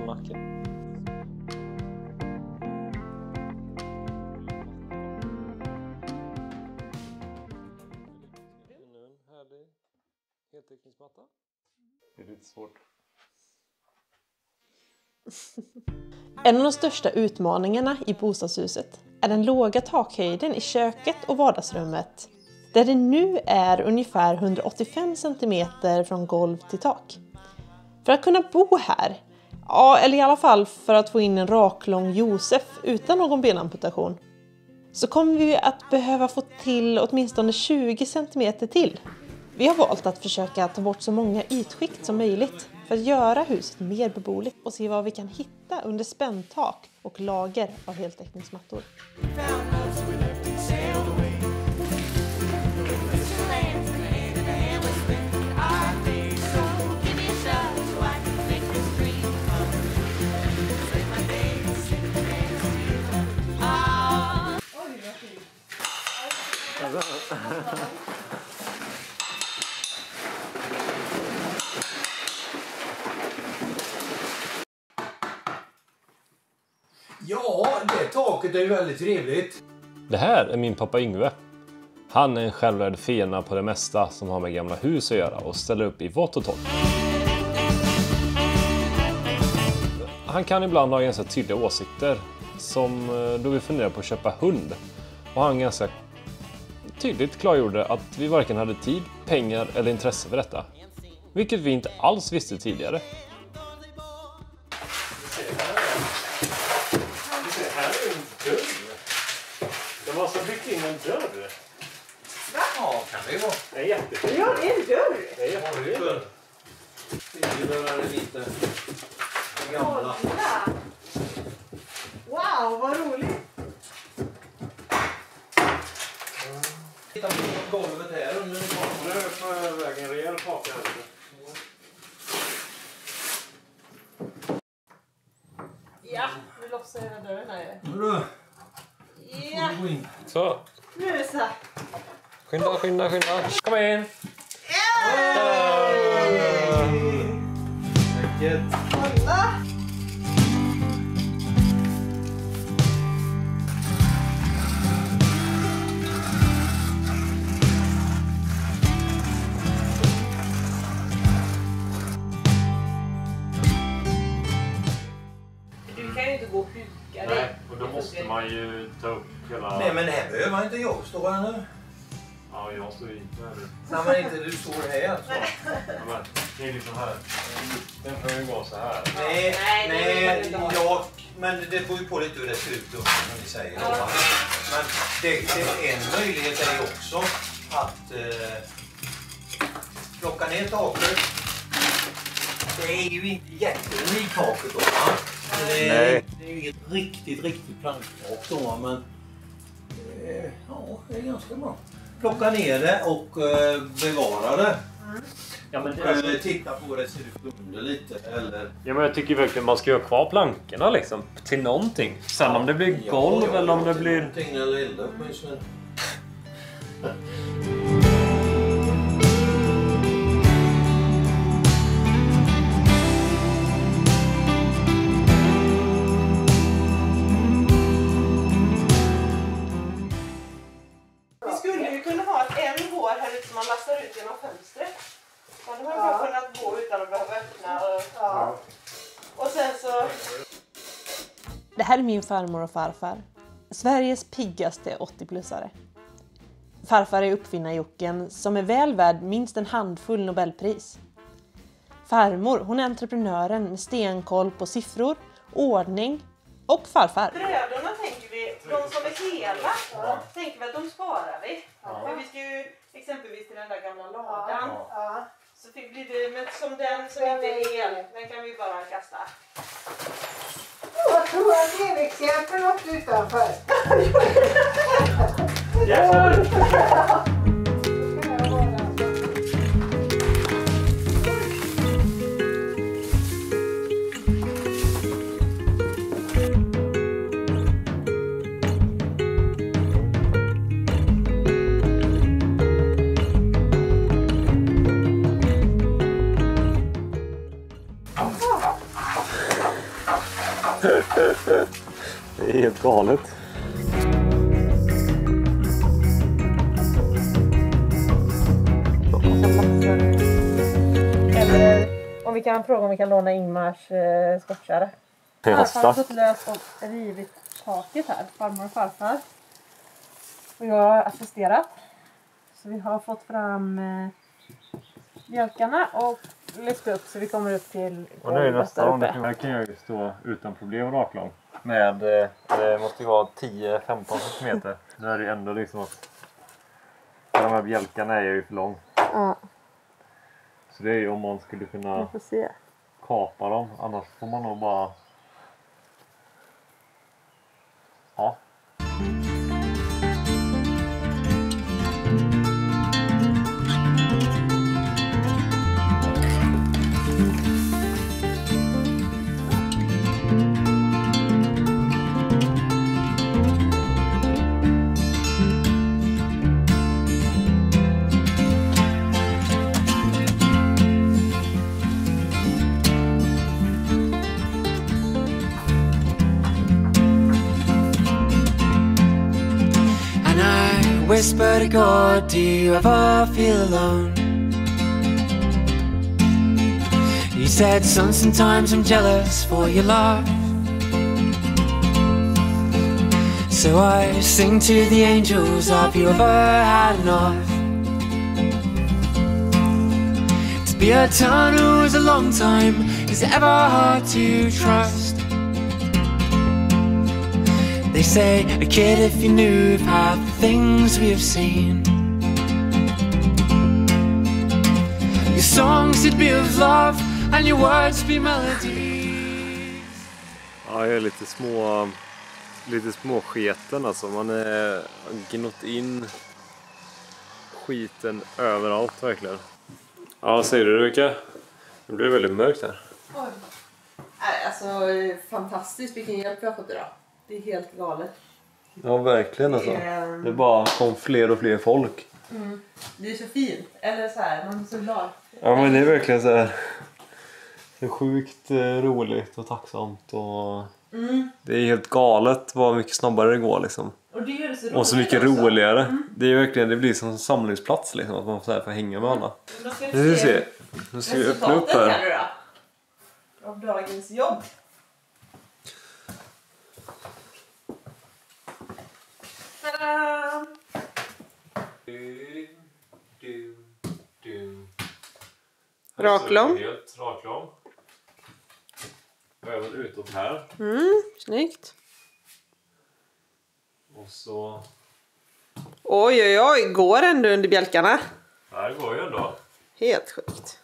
Nacke. Nu en härlig heltäckningsmatta. Det är lite svårt. En av de största utmaningarna i bostadshuset är den låga takhöjden i köket och vardagsrummet, där det nu är ungefär 185 cm från golv till tak. För att kunna bo här, ja, eller i alla fall för att få in en raklång Josef utan någon benamputation, så kommer vi att behöva få till åtminstone 20 cm till. Vi har valt att försöka ta bort så många ytskikt som möjligt för att göra huset mer beboeligt och se vad vi kan hitta under spänntak och lager av heltäckningsmattor. Ja, det taket är ju väldigt trevligt. Det här är min pappa Yngve. Han är en självlärd fena på det mesta som har med gamla hus att göra och ställer upp i vått och torrt. Han kan ibland ha ganska tydliga åsikter, som då vi funderar på att köpa hund. Och han ganska tydligt klargjorde att vi varken hade tid, pengar eller intresse för detta. Vilket vi inte alls visste tidigare. De har så byggt in en dörr. Ja, kan det vara. Det är jättefint. Ja, det är en dörr! Det är jättefint. Dörrar är lite gamla. Wow, vad roligt! Titta på golvet här under Nu får jag väga en rejäl kaka här. Ja, nu lossar hela dörren här. nu. Ja, Gå in. Så, nu är det så här. skynda. Kom in! Kolla! Du kan ju inte gå och huka dig. Nej, och då måste man ju ta upp hela... Nej, men här behöver man inte jag stå här nu. Ja, jag står inte här nu. Nej, men inte du står här. Så. Ja, men det är liksom här. Den får ju gå så här. Nej, ja, men det beror ju på lite hur det ser ut då, som vi säger. Ja. Men det är en möjlighet är ju också att plocka ner taket. Det är ju inte jätteunikt taket då, va? Det är ju inget riktigt planktak då, men ja, det är ganska bra. Plocka ner det och bevara det. Ja, men titta på hur det ser ut under lite, eller... Ja, men jag tycker verkligen man ska göra kvar plankorna liksom, till någonting. Sen om det blir golv eller om det blir... Någonting eller elda åtminstone. Vi skulle ju kunna ha en hår här ute som man lastar ut genom fönstret. Så hade man bara kunnat gå utan att behöva öppna. Och sen så... Det här är min farmor och farfar. Sveriges piggaste 80-plussare. Farfar är uppfinnarjocken som är väl värd minst en handfull Nobelpris. Farmor, hon är entreprenören med stenkoll på siffror, ordning och farfar. Bröderna tänker vi, de som är hela, tänker vi att de sparar vi. För vi ska ju exempelvis till den där gamla ladan. Så blir det, men som den som inte är hel, den kan vi bara kasta. Jag tror att Erik-hjälpen åkte utanför. Det är helt galet. Eller om vi kan fråga om vi kan låna Ingmars skottkärra. Farfar har fått lös och rivit taket här. Farmor och farfar. Och jag har assisterat. Så vi har fått fram mjölkarna och lyft upp så vi kommer upp till och nu är det nästan, här kan jag ju stå utan problem och raklång. Med, det måste ju vara 10-15 cm. Nu är det ändå liksom att de här bjälkarna är ju för lång. Ja. Så det är ju om man skulle kunna kapa dem. Annars får man nog bara... Ja. Whisper to God, do you ever feel alone? You said, son, sometimes I'm jealous for your love. So I sing to the angels, have you ever had enough? To be eternal is a long time, is it ever hard to trust? They say, a kid, if you knew of half the things we have seen. Your songs would be of love and your words be melodies. Ja, jag är lite småsketen alltså. Man är gnott in skiten överallt verkligen. Ja, vad säger du, Ulrika? Det blir väldigt mörkt här. Oj. Alltså, fantastiskt vilken hjälp vi har fått idag. Det är helt galet. Ja, verkligen alltså. Det bara kom fler och fler folk. Mm. Det är så fint. Eller så här, man är så glad. Ja, men det är verkligen så här. Det är sjukt roligt och tacksamt. Och det är helt galet vad mycket snabbare det går liksom. Och det gör det så roligt. Och så mycket roligare. Det är verkligen, det blir som en samlingsplats liksom. Att man får hänga med alla. Då ska Nu ska vi se. Nu ska vi öppna upp här. Av dagens jobb. Raklång. Helt raklång. Även utåt här. Snyggt. Och så... Oj, går ändå under bjälkarna. Här går ju ändå. Helt sjukt.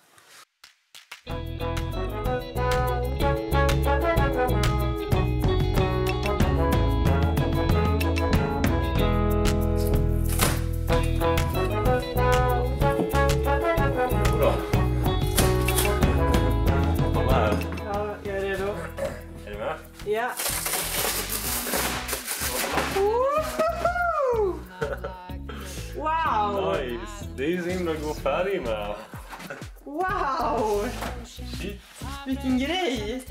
Ja. Wow! Nice! Det är ju så himla god färg med. Wow! Shit! Vilken grej!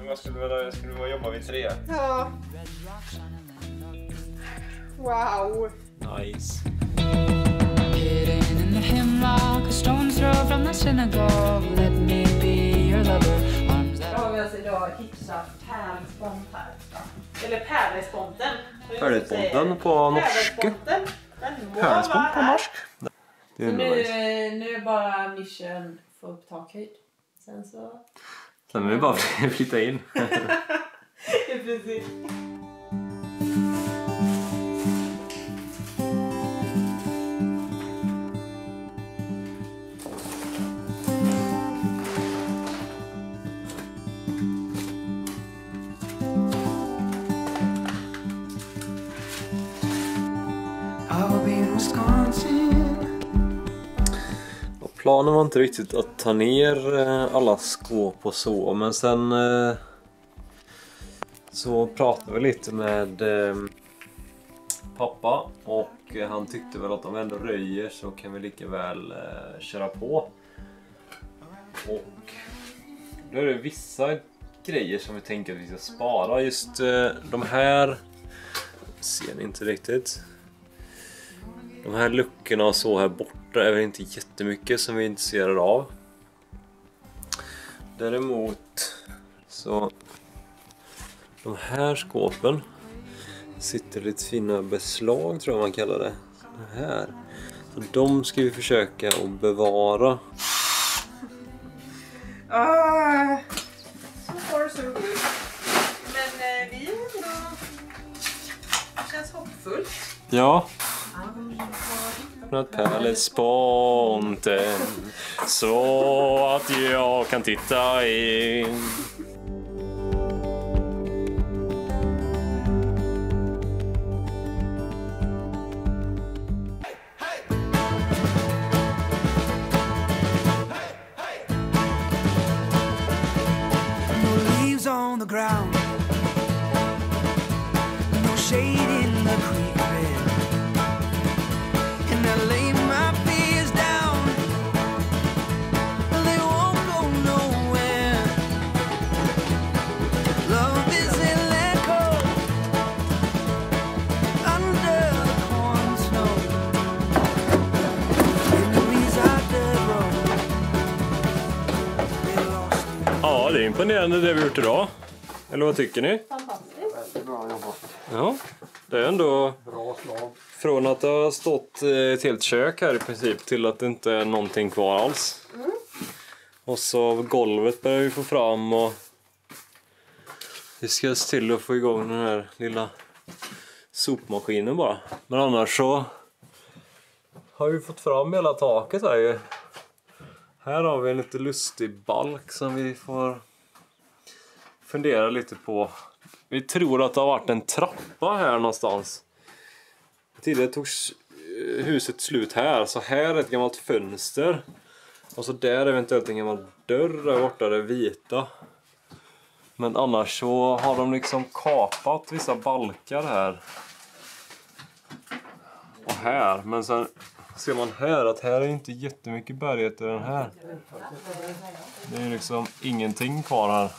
Jag skulle vilja jobba vid 3. Ja. Wow! Nice! Hidden in the hemlock, a stone's throw from the synagogue. Let me be your lover. Arms that... Då har vi alltså idag hittat pärlspont här. Eller pärlesponten. Pärlesponten på norsk. Pärlespont på norsk. Det är nu är bara mission få upp takhöjd. Sen är det bara att flytta in. Ja, precis. Planen var inte riktigt att ta ner alla skåp och så, men sen så pratade vi lite med pappa och han tyckte väl att om vi ändå röjer så kan vi lika väl köra på. Och då är det vissa grejer som vi tänker att vi ska spara. Just de här ser ni inte riktigt. De här luckorna och så här borta är väl inte jättemycket som vi är intresserade av. Däremot så de här skåpen sitter lite fina beslag, tror jag man kallar det. Det här. Så de ska vi försöka att bevara. Så far so good. Men vi ändå känns hoppfullt. Ja. Öppnat pärlesponten så att jag kan titta in. On the ground, no shade in the creek bed, and I lay my fears down, they won't go nowhere. Love is an echo under the corn snow, memories are dead wrong. Ja, det är imponerande det vi gjort idag. Eller vad tycker ni? Fantastiskt. Bra jobbat. Ja, det är ändå Bra slag. från att det har stått ett helt kök här i princip till att det inte är någonting kvar alls. Och så golvet börjar vi få fram och vi ska se till att få igång den här lilla sopmaskinen bara. Men annars så har vi fått fram hela taket här ju. Här har vi en lite lustig balk som vi får fundera lite på. Vi tror att det har varit en trappa här någonstans. Tidigare tog huset slut här. Så här är ett gammalt fönster. Och så där eventuellt en gammal dörr där borta, det vita. Men annars så har de liksom kapat vissa balkar här. Och här. Men sen ser man här att här är inte jättemycket bärighet i den här. Det är liksom ingenting kvar här.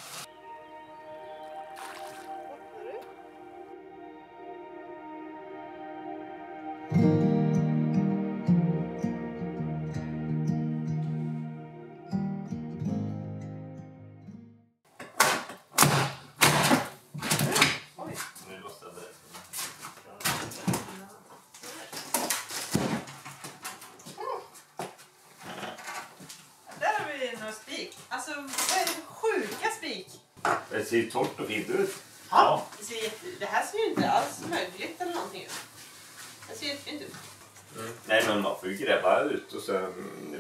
Spik. Alltså, vad är det för sjuka spik? Det ser torrt och fint ut. Ja. Det här ser ju inte alls mögligt eller någonting ut. Det ser jättefint ut. Nej, men man får ju gräva ut och sen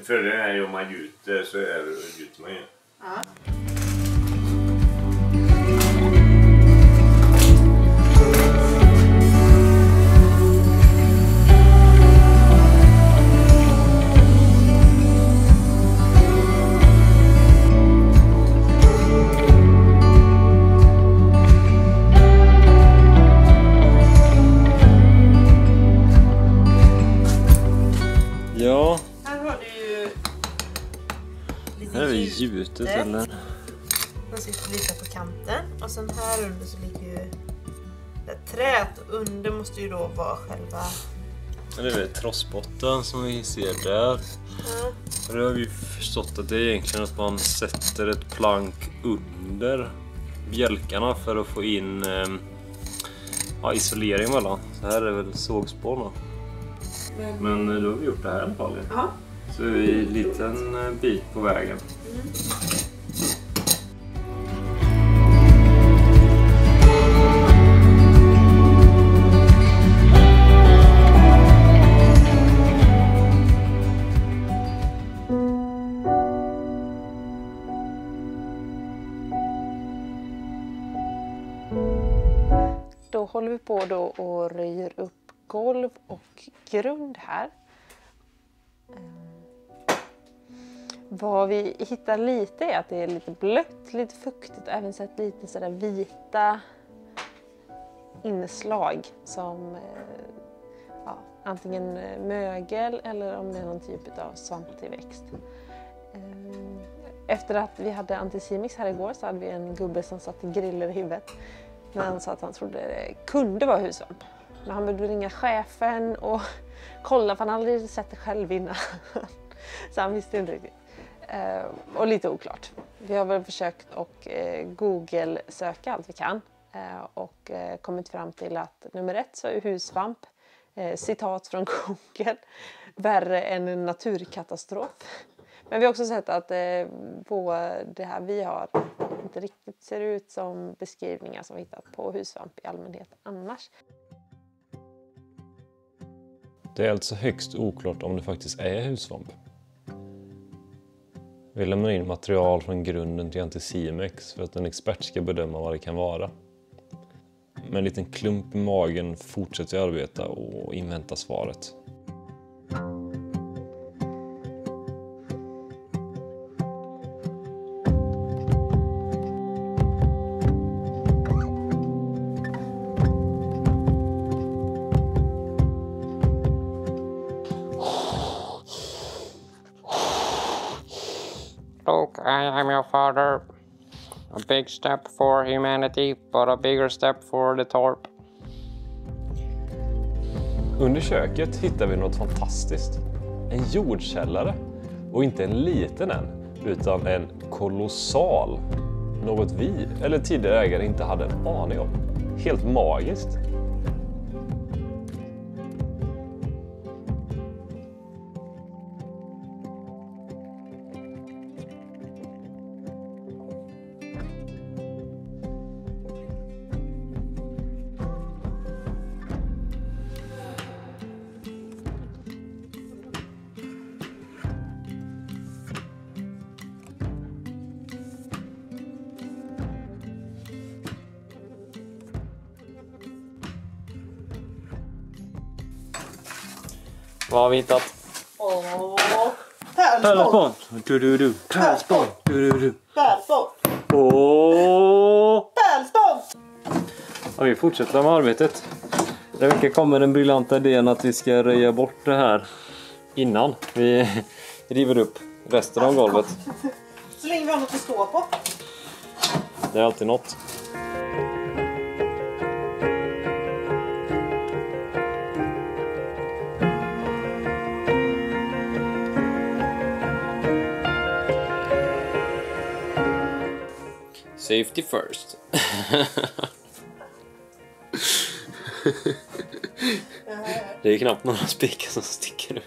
för det är ju om man gjuter så är det gjuter man ju. Ja. Ja, Här har du ju lite här är gjutet. gjutet eller? Den sitter lite på kanten. Och sen här under så ligger ju det träet. Och under måste ju då vara själva... Det är väl trossbotten som vi ser där. Ja. Och då har vi förstått att det är egentligen att man sätter ett plank under bjälkarna för att få in isolering mellan. Så här är väl sågspån då. Men då har vi gjort det här i alla fall. Ja. Så är vi en liten bit på vägen. Då håller vi på då och röjer upp golv och grund här. Vad vi hittar lite är att det är lite blött, lite fuktigt och även sett lite sådär vita inslag som antingen mögel eller om det är någon typ av svamptillväxt. Efter att vi hade Anticimex här igår så hade vi en gubbe som satte griller i huvudet. Men han sa att han trodde det kunde vara hussvamp. Men han behövde ringa chefen och kolla för han hade aldrig sett det själv innan. Så han visste inte riktigt. Och lite oklart. Vi har väl försökt att Google-söka allt vi kan. Och kommit fram till att nummer 1 så är hussvamp. Citat från Google. Värre än en naturkatastrof. Men vi har också sett att på det här vi har inte riktigt ser ut som beskrivningar som vi hittat på hussvamp i allmänhet annars. Det är alltså högst oklart om det faktiskt är hussvamp. Vi lämnar in material från grunden till Anticimex för att en expert ska bedöma vad det kan vara. Med en liten klump i magen fortsätter jag arbeta och invänta svaret. Look, I am your father. A big step for humanity, but a bigger step for the torp. Under köket hittar vi något fantastiskt. En jordkällare. Och inte en liten än, utan en kolossal. Något vi, eller tidigare ägare, inte hade en aning om. Helt magiskt. Vad har vi hittat? Pärlspån. Du. Pärlspån. Du. Pärlspån. Pärlspån. Ja, vi fortsätter med arbetet. Det verkar komma den briljanta idén att vi ska röja bort det här innan vi river upp resten av golvet. Så länge vi har något att stå på. Det är alltid något. Safety first. Det är knappt några spikar som sticker upp.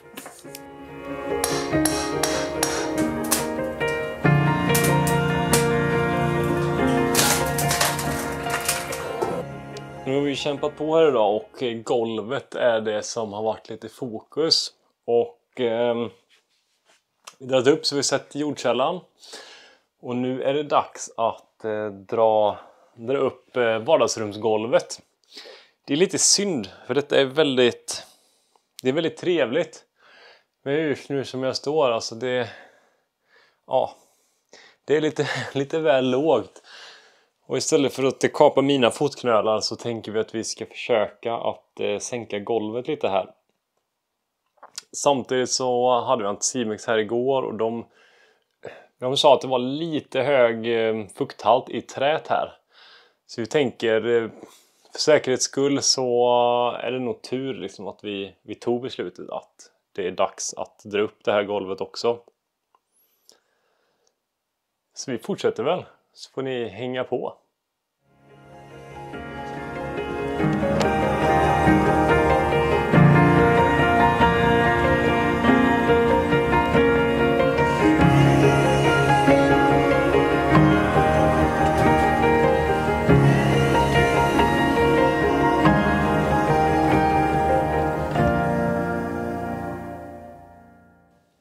Nu har vi kämpat på här idag och golvet är det som har varit lite i fokus. Och vi har dragit upp så vi sett jordkällan. Och nu är det dags att dra upp vardagsrumsgolvet. Det är lite synd för detta är väldigt trevligt. Men just nu som jag står, alltså det är lite väl lågt. Och istället för att kapa mina fotknölar så tänker vi att vi ska försöka att sänka golvet lite här. Samtidigt så hade vi Anticimex här igår och de sa att det var lite hög fukthalt i trät här. Så vi tänker, för säkerhets skull så är det nog tur liksom att vi tog beslutet att det är dags att dra upp det här golvet också. Så vi fortsätter väl, så får ni hänga på.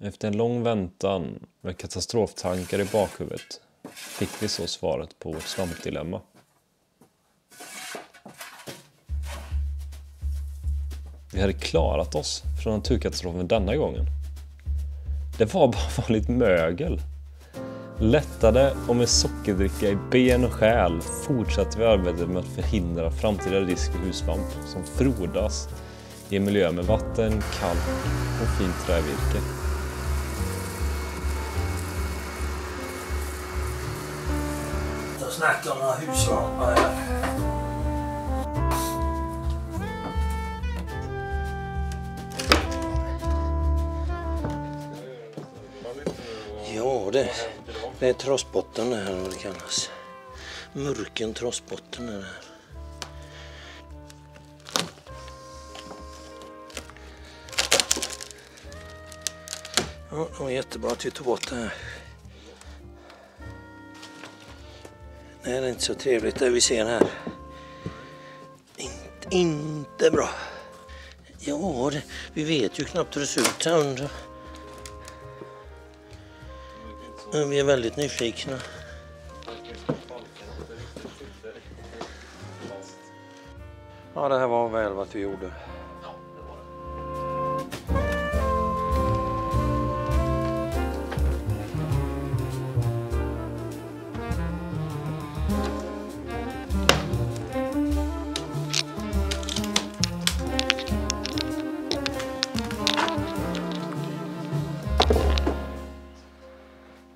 Efter en lång väntan med katastroftankar i bakhuvudet fick vi så svaret på vårt svampdilemma. Vi hade klarat oss från naturkatastrofen denna gången. Det var bara vanligt mögel. Lättade och med sockerdricka i ben och själ fortsatte vi arbetet med att förhindra framtida risk för hussvamp som frodas i en miljö med vatten, kalk och fint trävirke. snacka om några huslampor här. Ja, det är trossbotten det här, vad det kallas. Mörken trossbotten är det här. Ja, det var jättebra att vi tog bort det här. Nej, det är inte så trevligt det vi ser här. Inte bra. Ja, vi vet ju knappt hur det ser ut här under. Men vi är väldigt nyfikna. Ja, det här var väl vad vi gjorde.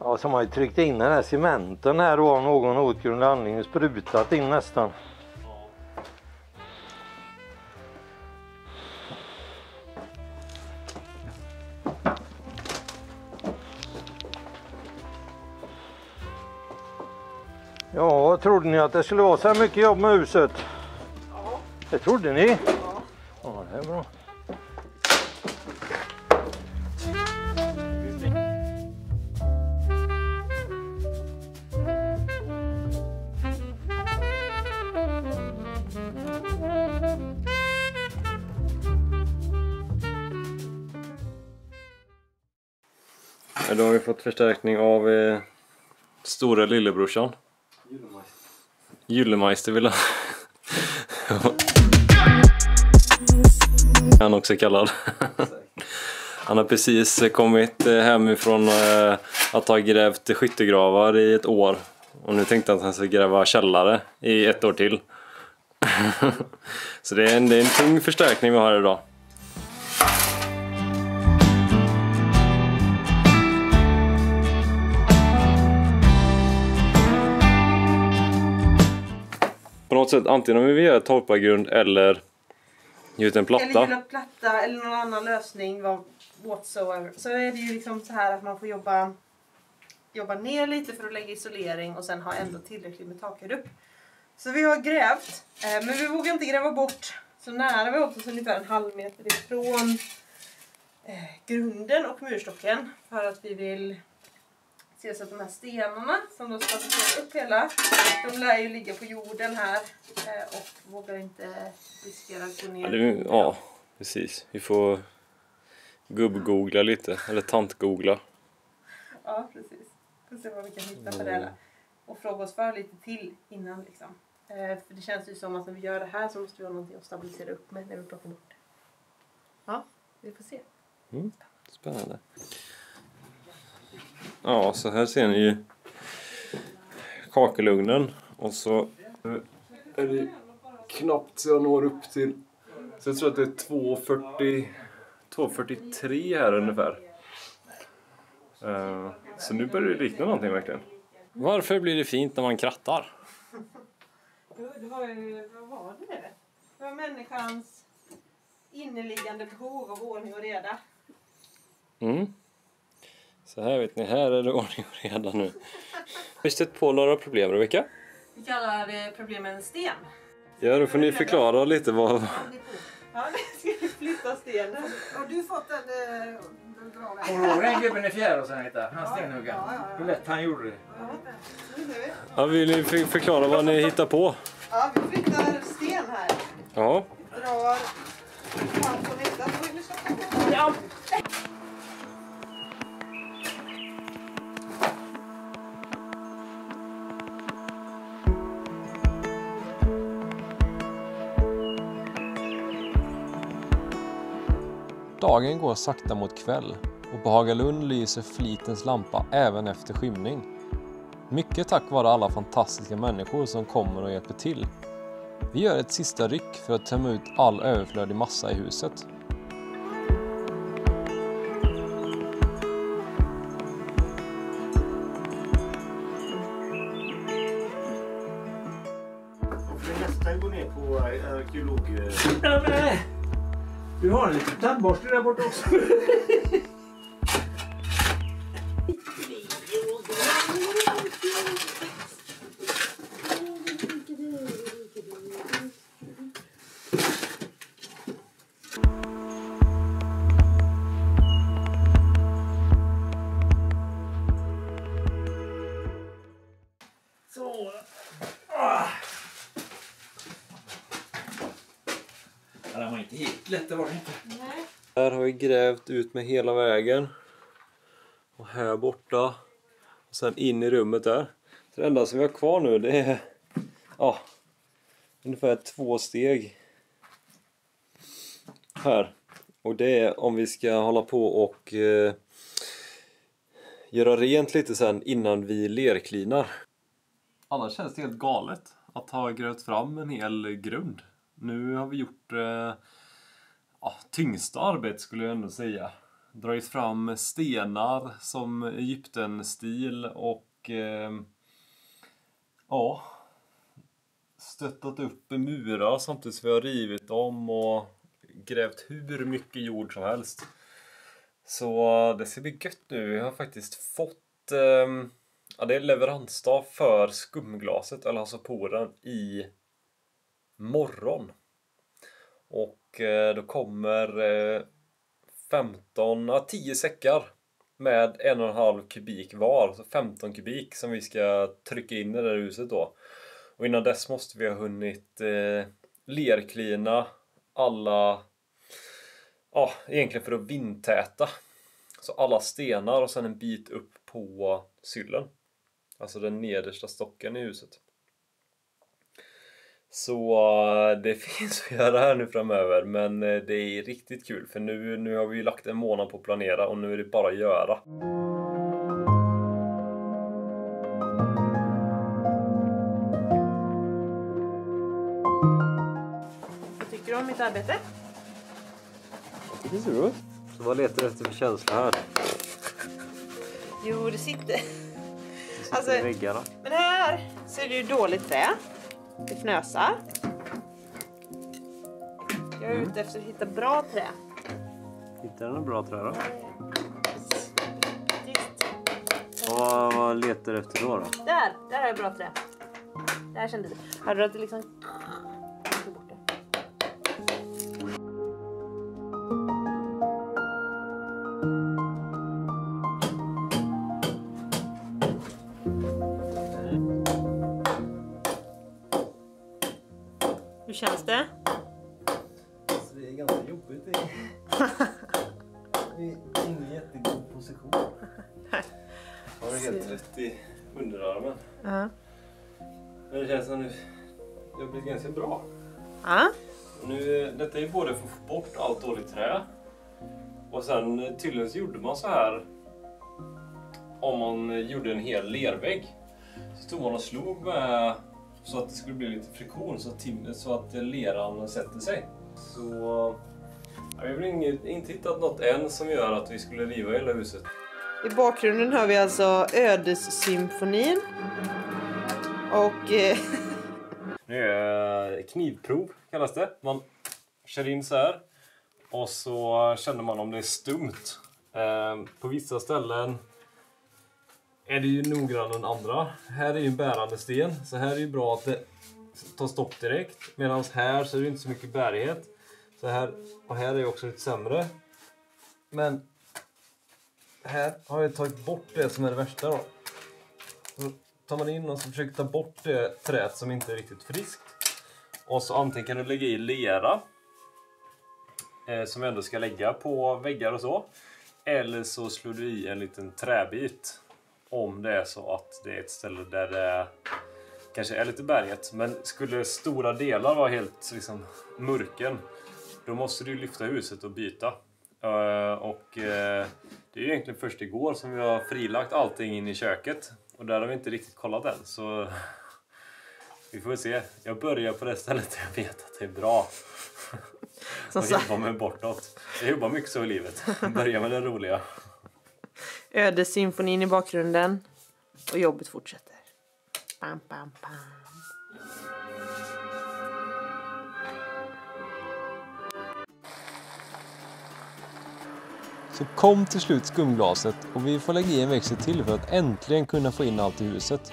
Ja, som har ju tryckt in den här cementen här då av någon outgrundlig anledning, sprutat in nästan. Ja, trodde ni att det skulle vara så här mycket jobb med huset? Ja. Det trodde ni? Ja. Ja, det är bra. Då har vi fått förstärkning av stora lillebrorsan. Gyllemeister vill han. Han också kallad. Han har precis kommit hemifrån att ha grävt skyttegravar i ett år. Och nu tänkte han att han ska gräva källare i ett år till. Så det är en tung förstärkning vi har idag. På något sätt, antingen om vi vill göra torpargrund eller ge ut en platta. Eller göra en platta eller någon annan lösning whatsoever. Så är det ju liksom så här att man får jobba ner lite för att lägga isolering och sen ha ändå tillräckligt med takhöjd upp. Så vi har grävt, men vi vågar inte gräva bort så nära. Vi har också ungefär en halv meter ifrån grunden och murstocken för att vi vill se så att de här stenarna som då ska upp hela, de lär ju ligga på jorden här och vågar inte riskera att gå ner. Ja, precis. Vi får gubb-googla lite, eller tant-googla. Ja, precis. Får se vad vi kan hitta på det. Och fråga oss för lite till innan liksom. För det känns ju som att när vi gör det här så måste vi ha någonting att stabilisera upp med när vi plockar bort det. Ja, vi får se. Spännande. Ja, så här ser ni ju kakelugnen. Och så är det knappt så jag når upp till. Så jag tror att det är 2,43 här ungefär. Så nu börjar det likna någonting verkligen. Varför blir det fint när man krattar? Det var ju, vad var det? Det var människans inneliggande behov av ordning och reda. Så här vet ni, här är det ordning och reda nu. Har du stött på några problem, Rebecka? Vi kallar det problemen sten. Ja, då får ni förklara lite vad... Ja, nu ska vi flytta stenen. Har du fått en bra väg? Kommer du ihåg den gubben i Fjäråsen heter? Han stenhuggaren. Hur lätt han gjorde det. Ja, vill ni förklara vad ni hittar på? Ja, vi flyttar sten här. Ja. Drar fram på nästa. Ja. Dagen går sakta mot kväll och på Hagalund lyser flitens lampa även efter skymning. Mycket tack vare alla fantastiska människor som kommer och hjälper till. Vi gör ett sista ryck för att tömma ut all överflödig massa i huset. ska gå ner på arkeolog... Nej. Du har en liten tandborste där borta också. Så. Ja, det var inte helt lätt, det var det inte. Nej. Här har vi grävt ut med hela vägen. Och här borta. Och sen in i rummet där. Så det enda som vi har kvar nu, det är ungefär 2 steg. Här. Och det är om vi ska hålla på och göra rent lite sen innan vi lerklinar. Annars känns det helt galet att ha grävt fram en hel grund. Nu har vi gjort tyngsta arbete skulle jag ändå säga. Dragit fram stenar som Egypten-stil och stöttat upp murar samtidigt som vi har rivit dem och grävt hur mycket jord som helst. Så det ska bli gött nu. Vi har faktiskt fått det är leveransdag för skumglaset, eller alltså poren, i morgon. Och då kommer 10 säckar med 1,5 kubik var, så 15 kubik som vi ska trycka in i det där huset då. Och innan dess måste vi ha hunnit lerklina alla, egentligen för att vindtäta. Så alla stenar och sen en bit upp på syllen. Alltså den nedersta stocken i huset. Så det finns att göra här nu framöver. Men det är riktigt kul. För nu har vi ju lagt en månad på att planera. Och nu är det bara att göra. Vad tycker du om mitt arbete? Det ser du. Så vad letar du efter för känsla här? Jo, det sitter. I väggarna. Men här så är det ju dåligt trä. Det fnösar. Jag är ute efter att hitta bra trä. Hittar du något bra trä då? Sist. Och vad letar du efter då? Där har jag bra trä. Där kände du. Hörde du att det liksom... bort det. Hur känns det? Så det är ganska jobbigt. Det är ingen jättegod position. Har du helt rätt i underarmen? Ja. Men det känns som nu det blir ganska bra. Ja. Nu, detta är både för att få bort allt dåligt trä. Och sen tydligen så gjorde man så här. Om man gjorde en hel lervägg. Så tog man och slog med så att det skulle bli lite friktion så att leran sätter sig. Så jag har inte hittat något än som gör att vi skulle riva hela huset. I bakgrunden hör vi alltså Ödessymfonin. Och... Nu är knivprov kallas det. Man kör in så här. Och så känner man om det är stumt. På vissa ställen är det ju noggrannare än andra. Här är ju en bärande sten. Så här är ju bra att det tar stopp direkt. Medan här så är det inte så mycket bärighet. Så här, och här är det också lite sämre. Men här har jag tagit bort det som är det värsta då. Så tar man in och så försöker ta bort det träet som inte är riktigt friskt. Och så antingen kan du lägga i lera. Som vi ändå ska lägga på väggar och så. Eller så slår du i en liten träbit. Om det är så att det är ett ställe där det kanske är lite berget. Men skulle stora delar vara helt liksom mörken. Då måste du lyfta huset och byta. Och det är ju egentligen först igår som vi har frilagt allting in i köket. Och där har vi inte riktigt kollat än. Så vi får se. Jag börjar på det stället jag vet att det är bra. Och jobbar mig bortåt. Jag jobbar mycket så i livet. Börja med det roliga. Ödessymfonin i bakgrunden. Och jobbet fortsätter. Bam, bam, bam. så kom till slut skumglaset och vi får lägga i en växel till för att äntligen kunna få in allt i huset.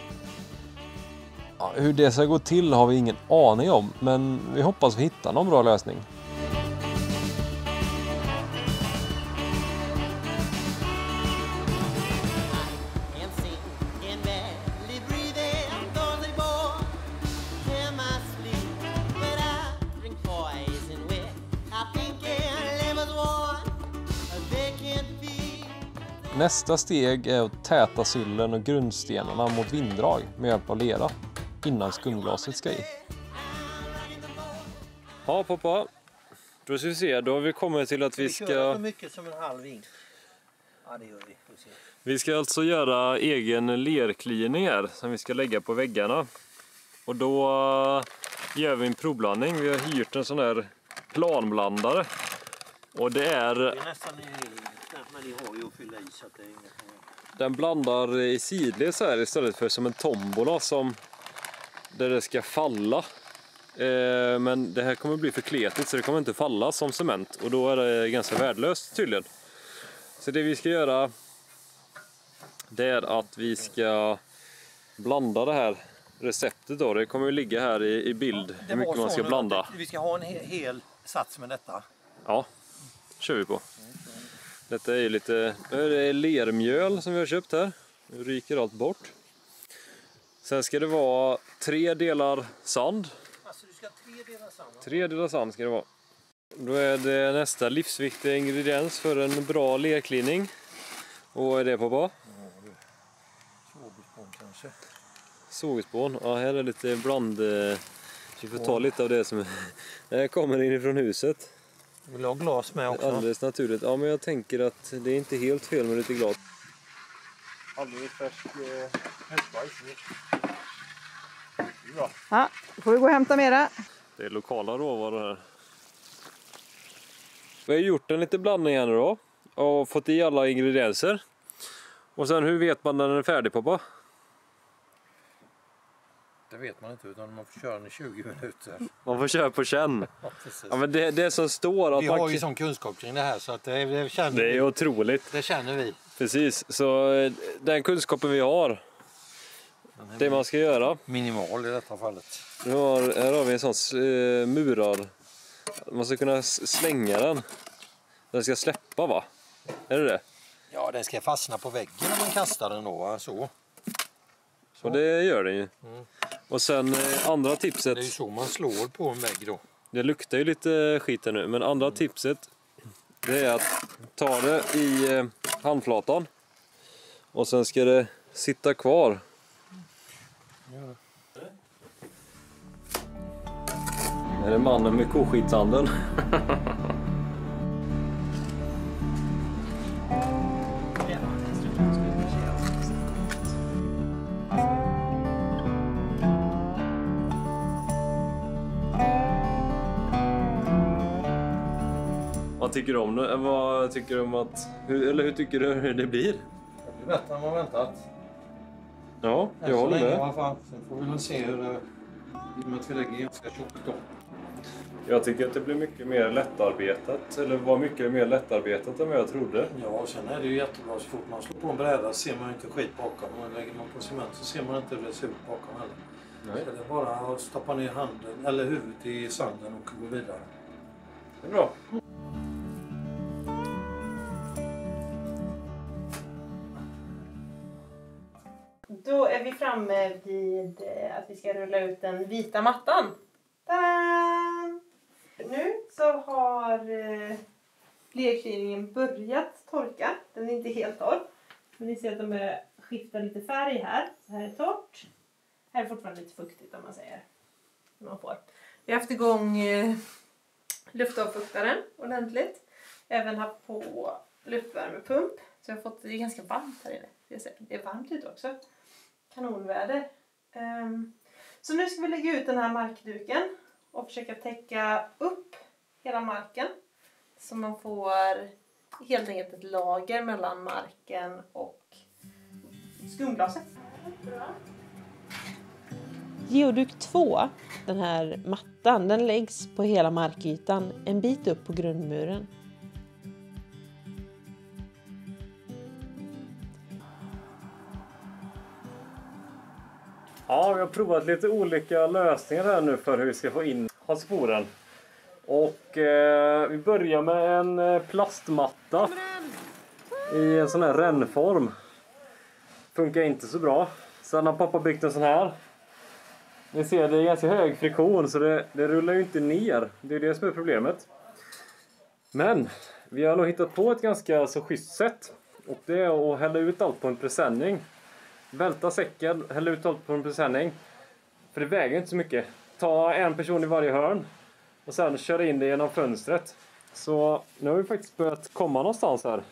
Ja, hur det ska gå till har vi ingen aning om, men vi hoppas vi hittar någon bra lösning. Nästa steg är att täta sillen och grundstenarna mot vinddrag med hjälp av lera innan skumglaset ska i. Ja pappa, då ska vi se, då har vi kommit till att vi ska... så mycket som en halv ink. Ja det gör vi. Vi ska alltså göra egen lerklining här som vi ska lägga på väggarna. Och då gör vi en provblandning. Vi har hyrt en sån här planblandare. Och det är... Det är nästan men ni har ju att fylla i så att det är inget. Den blandar i sidled så här istället för som en tombola som där det ska falla. Men det här kommer bli för kletigt så det kommer inte falla som cement. Och då är det ganska värdelöst tydligen. Så det vi ska göra det är att vi ska blanda det här receptet då. Det kommer ju ligga här i bild hur mycket man ska blanda. Vi ska ha en hel sats med detta. Ja, kör vi på. Detta är ju lite det är lermjöl som vi har köpt här. Nu ryker allt bort. Sen ska det vara 3 delar sand. Alltså du ska ha 3 delar sand. 3 delar sand ska det vara. Då är det nästa livsviktiga ingrediens för en bra lerklining. Och vad är det pappa? Sågespån kanske. Sågespån. Ja, här är lite bland... Vi får ta lite av det som kommer inifrån huset. Vill du ha glas med också? Alldeles naturligt. Ja, men jag tänker att det är inte helt fel med lite glas. Alldeles färsk hästbajs. Ja, då får vi gå och hämta mera. Det är lokala råvaror här. Vi har gjort en liten blandning här nu då. Och fått i alla ingredienser. Och sen hur vet man när den är färdig pappa? Det vet man inte utan man får köra den i 20 minuter. Man får köra på känn. Ja, men det som står att vi har ju sån kunskap kring det här så att det känner det är vi. Otroligt. Det känner vi. Precis, så den kunskapen vi har. Det man ska göra. Minimal i detta fallet. Här har vi en sån murar. Man ska kunna slänga den. Den ska släppa va? Är det det? Ja, den ska fastna på väggen när man kastar den då, va? Så. Och det gör den ju. Och sen andra tipset. Det är ju så man slår på en vägg då. Det luktar ju lite skit här nu. Men andra tipset. Det är att ta det i handflatan. Och sen ska det sitta kvar. Det är mannen med koskitshanden. Vad tycker du om det? Vad tycker du om att... Hur tycker du det blir? Det blir bättre än man väntat. Ja, jag håller med. Sen får vi väl se hur det... I och med att vi lägger ganska tjockt då. Jag tycker att det blir mycket mer lättarbetat. Eller var mycket mer lättarbetat än vad jag trodde. Ja, och sen är det ju jättebra. Så fort man slår på en bräda ser man inte skit bakom. Och lägger man på cement så ser man inte hur det ser ut bakom heller. Nej. Så det är bara att stoppa ner handen eller huvudet i sanden och gå vidare. Det är bra. Då är vi framme vid att vi ska rulla ut den vita mattan. Ta-da! Nu så har lerkliningen börjat torka. Den är inte helt torr. Men ni ser att de är skiftar lite färg här. Så här är torrt. Här är fortfarande lite fuktigt om man säger. Man får. Vi har haft igång luftavfuktaren ordentligt. Även haft på luftvärmepump. Så jag har fått det är ganska varmt här inne. Det är varmt ute också. Kanonväder. Så nu ska vi lägga ut den här markduken och försöka täcka upp hela marken. Så man får helt enkelt ett lager mellan marken och skumglaset. Geoduk 2, den här mattan, den läggs på hela markytan en bit upp på grundmuren. Ja, vi har provat lite olika lösningar här nu för hur vi ska få in hasseporen. Och vi börjar med en plastmatta i en sån här rännform. Funkar inte så bra. Sen har pappa byggt en sån här. Ni ser, det är ganska hög friktion så det rullar ju inte ner. Det är det som är problemet. Men vi har nog hittat på ett ganska så schysst sätt. Och det är att hälla ut allt på en presenning. Välta säcken, hälla ut allt på en presenning. För det väger inte så mycket. Ta en person i varje hörn. Och sen köra in det genom fönstret. Så nu har vi faktiskt börjat komma någonstans här.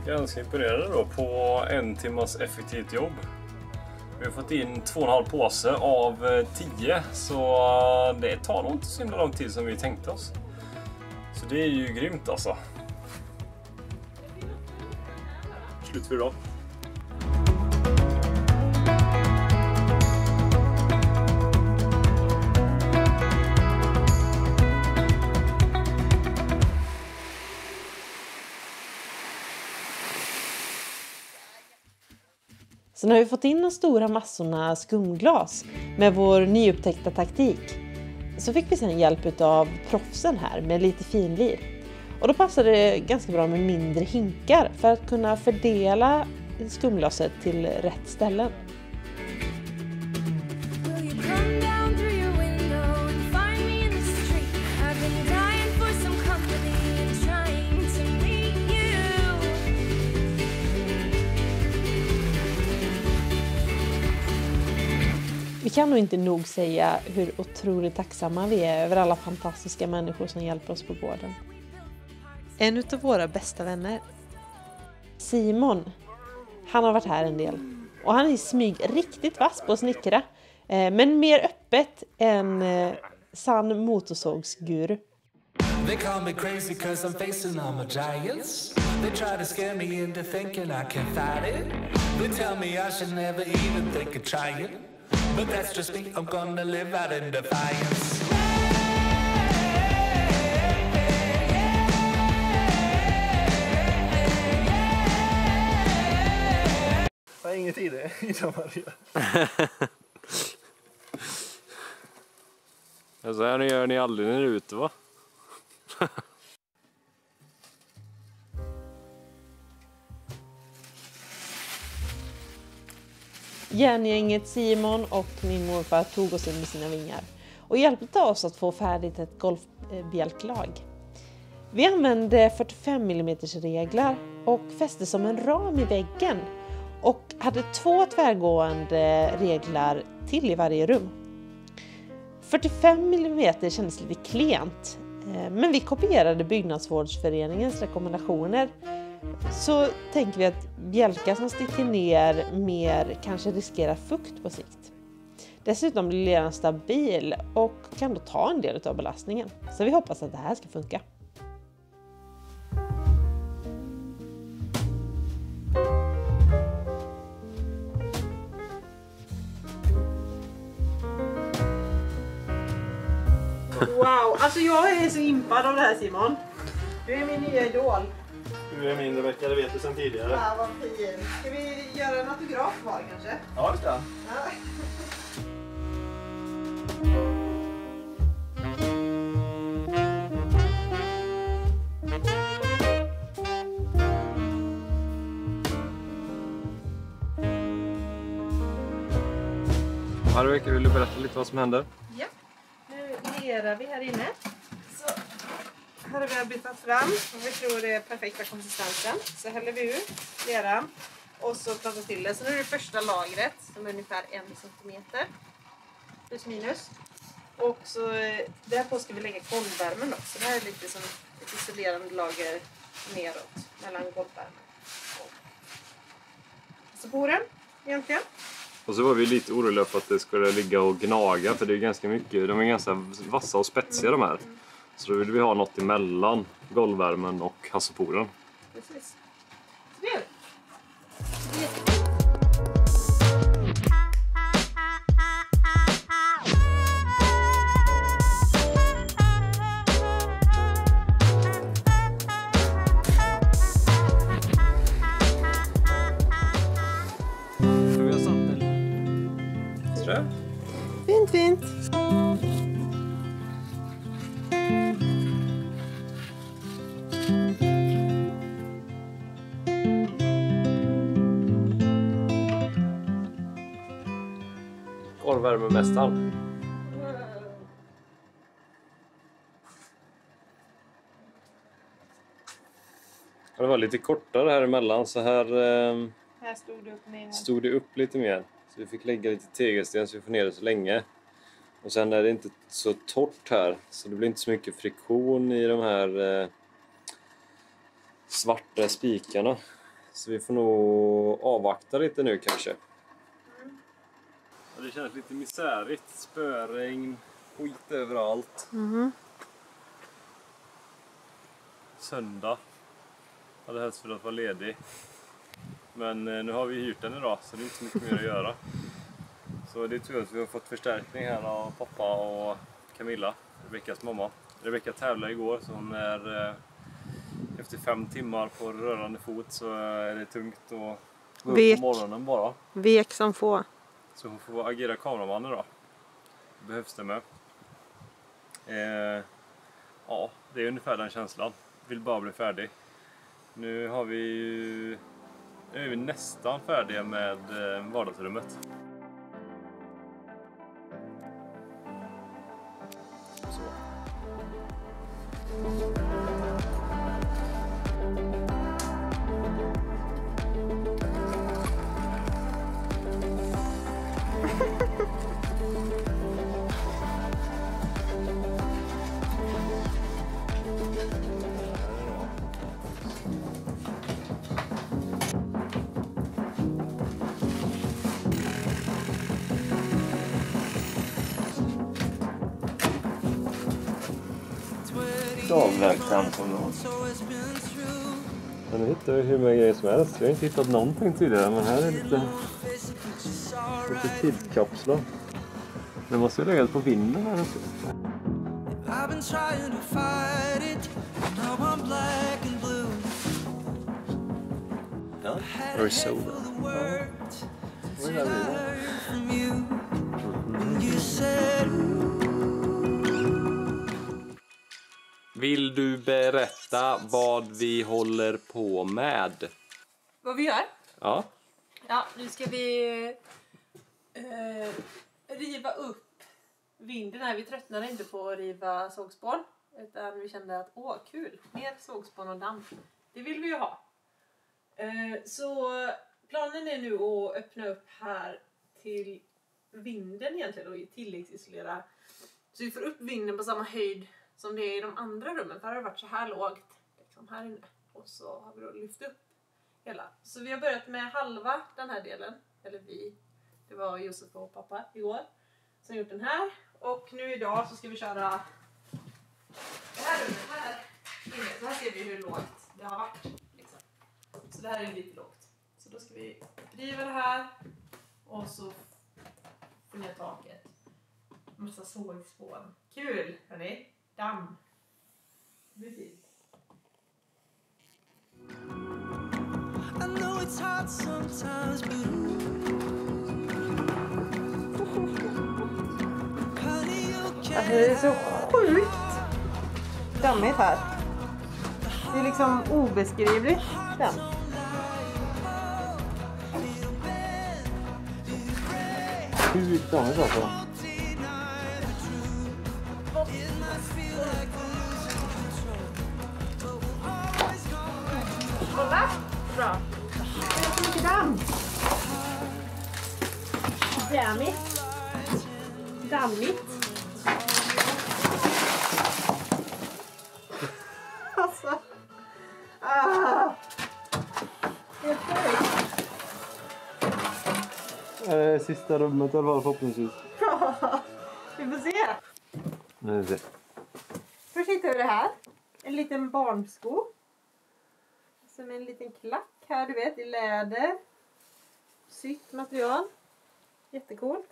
Ganska imponerande då på 1 timmas effektivt jobb. Vi har fått in 2,5 påse av 10 så det tar nog inte så himla lång tid som vi tänkte oss. Så det är ju grymt alltså. Slut för idag. Sen har vi fått in de stora massorna skumglas med vår nyupptäckta taktik. Så fick vi sen hjälp av proffsen här med lite finlir. Och då passade det ganska bra med mindre hinkar för att kunna fördela skumglaset till rätt ställen. Vi kan nog inte nog säga hur otroligt tacksamma vi är över alla fantastiska människor som hjälper oss på gården. En utav våra bästa vänner, Simon, han har varit här en del. Och han är i smyg riktigt vass på att snickra. Men mer öppet än sann motorsågsguru. They call me crazy cause I'm facing all my giants. They try to scare me into thinking I can fight it. They tell me I should never even think of trying. But that's just me, I'm gonna live out in defiance. Jag har inget i det, inom Maria. Så här gör ni aldrig när ni är ute, va? Järngänget Simon och min morfar tog oss under sina vingar och hjälpte oss att få färdigt ett golfbjälklag. Vi använde 45 mm reglar och fäste som en ram i väggen och hade 2 tvärgående reglar till i varje rum. 45 mm kändes lite klent, men vi kopierade byggnadsvårdsföreningens rekommendationer. Så tänker vi att bjälkar som sticker ner mer kanske riskerar fukt på sikt. Dessutom blir leran stabil och kan då ta en del av belastningen. Så vi hoppas att det här ska funka. Wow, alltså jag är så impad av det här, Simon. Du är min nya idol. Du är min Rebecka, det vet du sedan tidigare. Ja, vad fin. Ska vi göra en autograf var kanske? Ja, det ska. Ja. Rebecka, vill du berätta lite vad som händer? Ja, nu lerar vi här inne. Så här har vi arbetat fram och vi tror det är perfekta konsistensen. Så häller vi ut leran och så plattar till det. Så nu är det första lagret som är ungefär 1 centimeter plus minus. Och så därpå ska vi lägga golvvärmen också. Det här är lite som ett isolerande lager neråt mellan golvvärmen och supporten egentligen. Och så var vi lite oroliga för att det skulle ligga och gnaga, för det är ganska mycket, de är ganska vassa och spetsiga de här. Så då vill vi ha något emellan golvvärmen och hasseporen. Precis. Så det. Var värmer mest han? Det var lite kortare här emellan, så här stod det upp lite mer. Så vi fick lägga lite tegelsten så vi får ner det så länge. Och sen är det inte så torrt här, så det blir inte så mycket friktion i de här svarta spikarna. Så vi får nog avvakta lite nu kanske. Det känns lite misärigt. Spöregn, skit överallt. Söndag. Hade helst för att vara ledig. Men nu har vi hyrt den idag, så det är inte så mycket mer att göra. Så det är tur att vi har fått förstärkning här av pappa och Camilla, Rebeckas mamma. Rebecka tävlade igår, så hon är efter 5 timmar på rörande fot så är det tungt att gå upp på morgonen bara. Vek som få. Så hon får agera kameraman idag. Behövs det med. Ja, det är ungefär den känslan. Vill bara bli färdig. Nu är vi nästan färdiga med vardagsrummet. Så. Avverkan som någon. Nu hittar vi hur många grejer som helst. Jag har inte hittat någonting tidigare, men här är lite tidkapslar. Det måste ju lägga på vinden här också. Ja, Arizona. Vill du berätta vad vi håller på med? Vad vi gör? Ja. Ja, nu ska vi riva upp vinden här. Vi tröttnade inte på att riva sågspån. Utan vi kände att, kul. Mer sågspån och damm. Det vill vi ju ha. Så planen är nu att öppna upp här till vinden egentligen. Och tilläggsisolera. Så vi får upp vinden på samma höjd som det är i de andra rummen. För här har det varit så här lågt. Liksom här inne. Och så har vi då lyft upp hela. Så vi har börjat med halva den här delen. Eller vi. Det var Josef och pappa igår. Som gjort den här. Och nu idag så ska vi köra det här rummet här inne. Så här ser vi hur lågt det har varit. Liksom. Så det här är lite lågt. Så då ska vi riva det här. Och så få ner taket. Massa sågspån. Kul, hörni. Damm. Det blir fint. I know it's hard sometimes, but Alltså det är så sjukt dammigt här. Det är liksom obeskrivligt damm. Sjukt dammigt alltså. Kolla! Bra. Det är så mycket damm. Dammigt. Dammigt. Alltså. Helt sjukt. Sista rummet i alla fall förhoppningsvis. Vi får se. Nu ser. Först hittar vi det här. En liten barnsko. Som en liten klack här, du vet, i läder. Sytt material. Jättecoolt.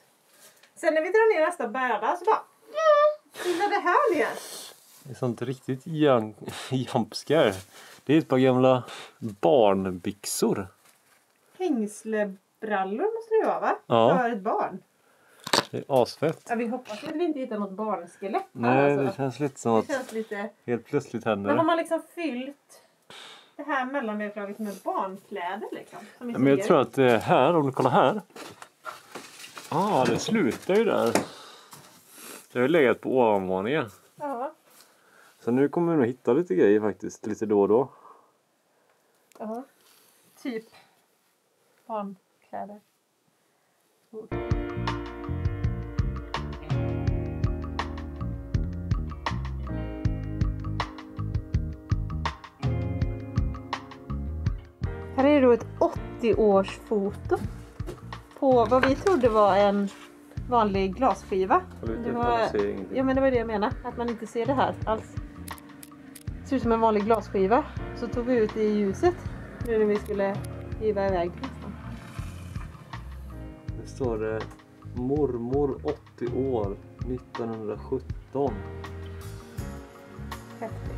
Sen när vi drar ner nästa bräda så bara... Gillar det här ner. Det är sånt riktigt jumpscare. Det är ett par gamla barnbyxor. Hängslebrallor måste det vara, va? Ja. För ett barn. Det är asfett. Ja, vi hoppas att vi inte hittar något barnskelett. Nej, alltså. det känns lite som att det känns lite... helt plötsligt händer Men har det. man liksom fyllt det här mellanvedslaget med barnkläder liksom? Som Men jag tror att det är här, om du kollar här. Ja, det slutar ju där. Jag har legat på ovanvåningen. Ja. Så nu kommer vi nog hitta lite grejer faktiskt, lite då och då. Ja. Typ barnkläder. Här är det då ett 80-årsfoto på vad vi trodde var en vanlig glasskiva. Det var det jag menade, att man inte ser det här alls. Det ser ut som en vanlig glasskiva. Så tog vi ut det i ljuset nu när vi skulle giva iväg nästan. Det står det mormor 80 år 1917. Häftigt.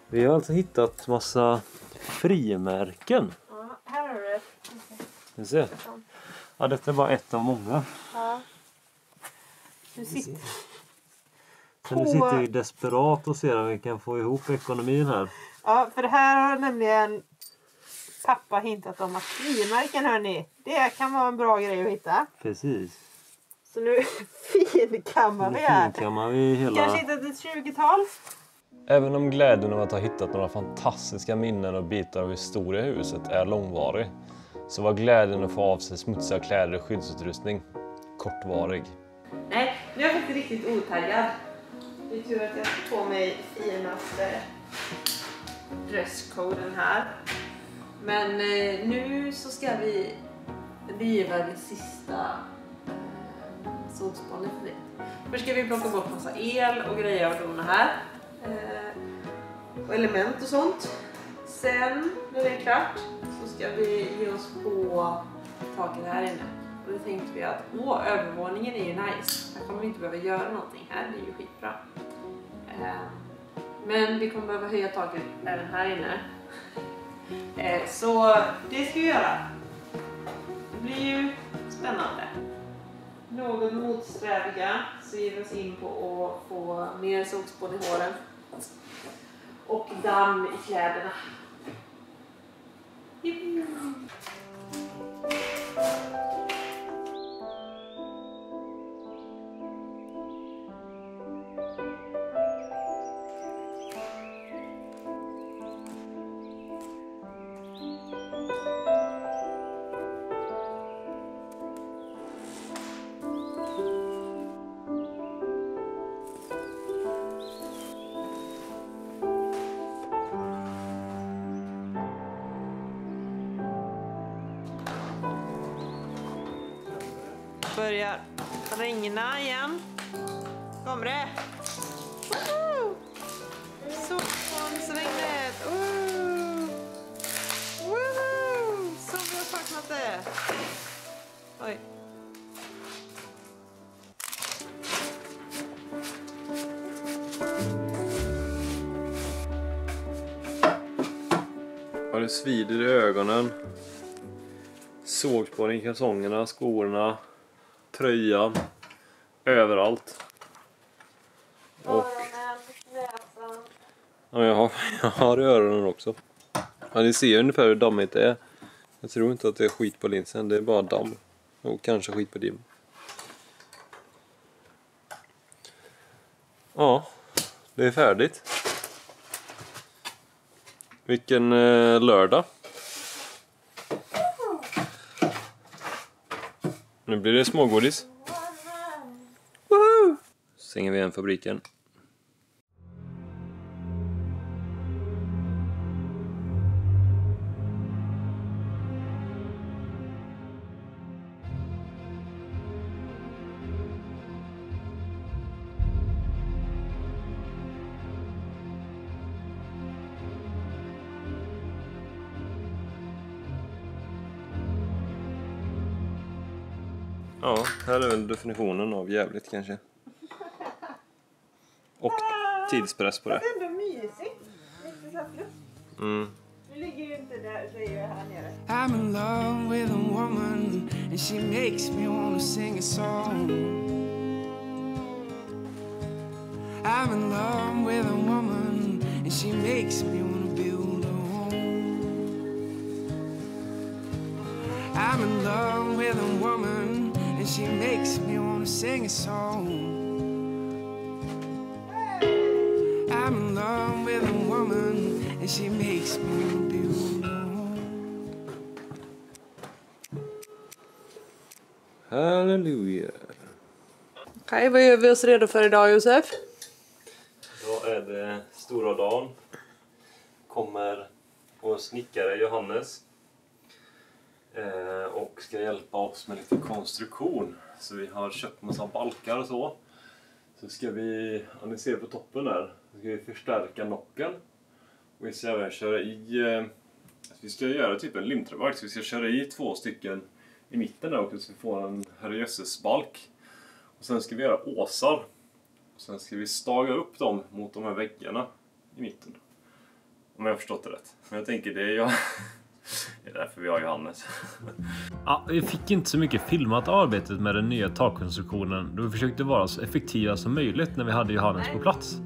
Vi har alltså hittat massa frimärken. Ja, här har du det. Vi ser. Ja, detta är bara ett av många. Ja. Nu sitter Nu sitter vi desperat och ser om vi kan få ihop ekonomin här. Ja, för det här har nämligen pappa hintat om att frimärken, hörni, det kan vara en bra grej att hitta. Precis. Så nu finkammar vi här. Finkammar vi hela... Kanske hittat ett 20-tal. Även om glädjen av att ha hittat några fantastiska minnen och bitar av historia i huset är långvarig, så var glädjen att få av sig smutsiga kläder och skyddsutrustning kortvarig. Nej, nu är jag faktiskt riktigt otaggad. Det är tur att jag får på mig finaste dresscoden här. Men nu så ska vi riva det sista solspånet. Först ska vi plocka bort massa el och grejer och dona här. Och element och sånt. Sen när det är klart så ska vi ge oss på taket här inne. Och då tänkte vi att övervåningen är ju nice. Här kommer vi inte behöva göra någonting här, det är ju skitbra. Men vi kommer behöva höja taket även här inne. Så det ska vi göra. Det blir ju spännande. Något motsträviga så ger vi oss in på att få mer solspån i håren. Och damm i kläderna. Börjar regna igen. Kommer det? Solspånsregnet! Som vi har saknat det. Oj. Ja, det svider i ögonen. Sågspår i kalsongerna, skorna, tröjan, överallt. Och ja, jag har i öronen också. Ja, ni ser ungefär hur dammigt det är. Jag tror inte att det är skit på linsen, det är bara damm. Och kanske skit på dim. Ja, det är färdigt. Vilken lördag. Nu blir det smågodis. Woohoo! Stänger vi igen fabriken. Ja, här är väl definitionen av jävligt kanske. Och tidspress på det. Det är ändå mysigt. Lite så här fluff. Nu ligger ju inte där, så är jag här nere. I'm in love with a woman and she makes me wanna sing a song. I'm in love with a woman and she makes me wanna build a home. I'm in love with a woman, and she makes me wanna sing a song. I'm in love with a woman, and she makes me wanna build a home. Halleluja. Okej, vad gör vi oss redo för idag, Josef? Då är det stora dagen. Kommer vår snickare Johannes och ska hjälpa oss med lite konstruktion. Så vi har köpt massa balkar och så. Så ska vi, om ni ser på toppen där, så ska vi förstärka nocken. Och vi ska även köra i, vi ska göra typ en limtrådbalk. Så vi ska köra i 2 stycken i mitten där också, så vi får en herrejösses balk. Och sen ska vi göra åsar. Och sen ska vi staga upp dem mot de här väggarna i mitten. Om jag har förstått det rätt. Men jag tänker det är jag. Det är därför vi har Johannes. Ja, vi fick inte så mycket filmat arbetet med den nya takkonstruktionen, då vi försökte vara så effektiva som möjligt när vi hade Johannes på plats.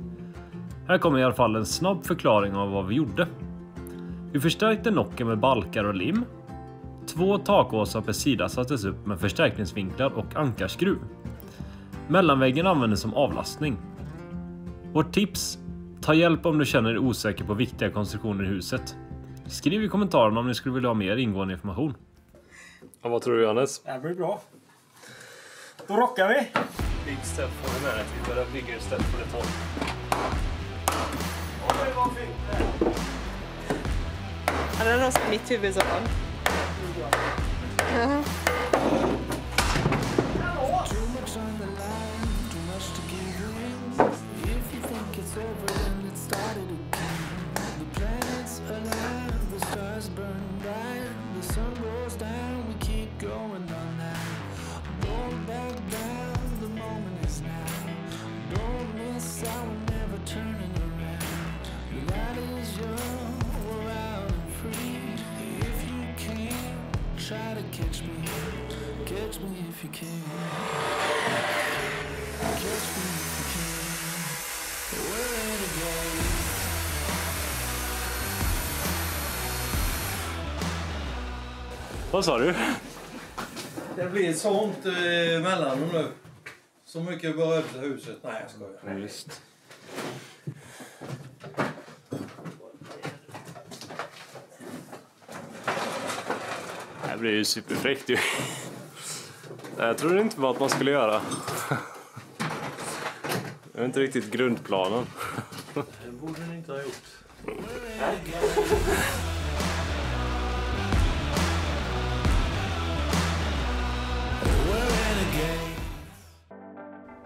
Här kommer i alla fall en snabb förklaring av vad vi gjorde. Vi förstärkte nocken med balkar och lim. 2 takåsar per sida sattes upp med förstärkningsvinklar och ankarskruv. Mellanväggen användes som avlastning. Vårt tips: ta hjälp om du känner dig osäker på viktiga konstruktioner i huset. Skriv i kommentarerna om ni skulle vilja ha mer ingående information. Ja, vad tror du, Johannes? Det blir bra. Då rockar vi! Big step for the minute. Vi börjar bygga ett step for the top. Oj, vad fint! Ja, det är nog mitt huvud så fall. Catch me if you can. Catch me if you can. Where to go? Vad sa du? Det blir sånt mellan dem nu. Så mycket bara över huset. Nej, jag skojar. Just. Det här blir ju superfräckt ju. Jag tror det inte var att man skulle göra. Det är inte riktigt grundplanen. Det borde ni inte ha gjort.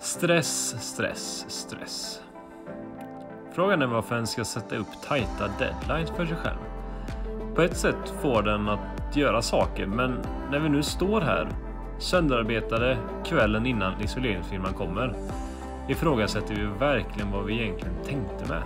Stress, stress, stress. Frågan är varför en ska sätta upp tajta deadlines för sig själv. På ett sätt får den att göra saker, men när vi nu står här, sönderarbetade kvällen innan isoleringsfirman kommer, ifrågasätter vi verkligen vad vi egentligen tänkte med.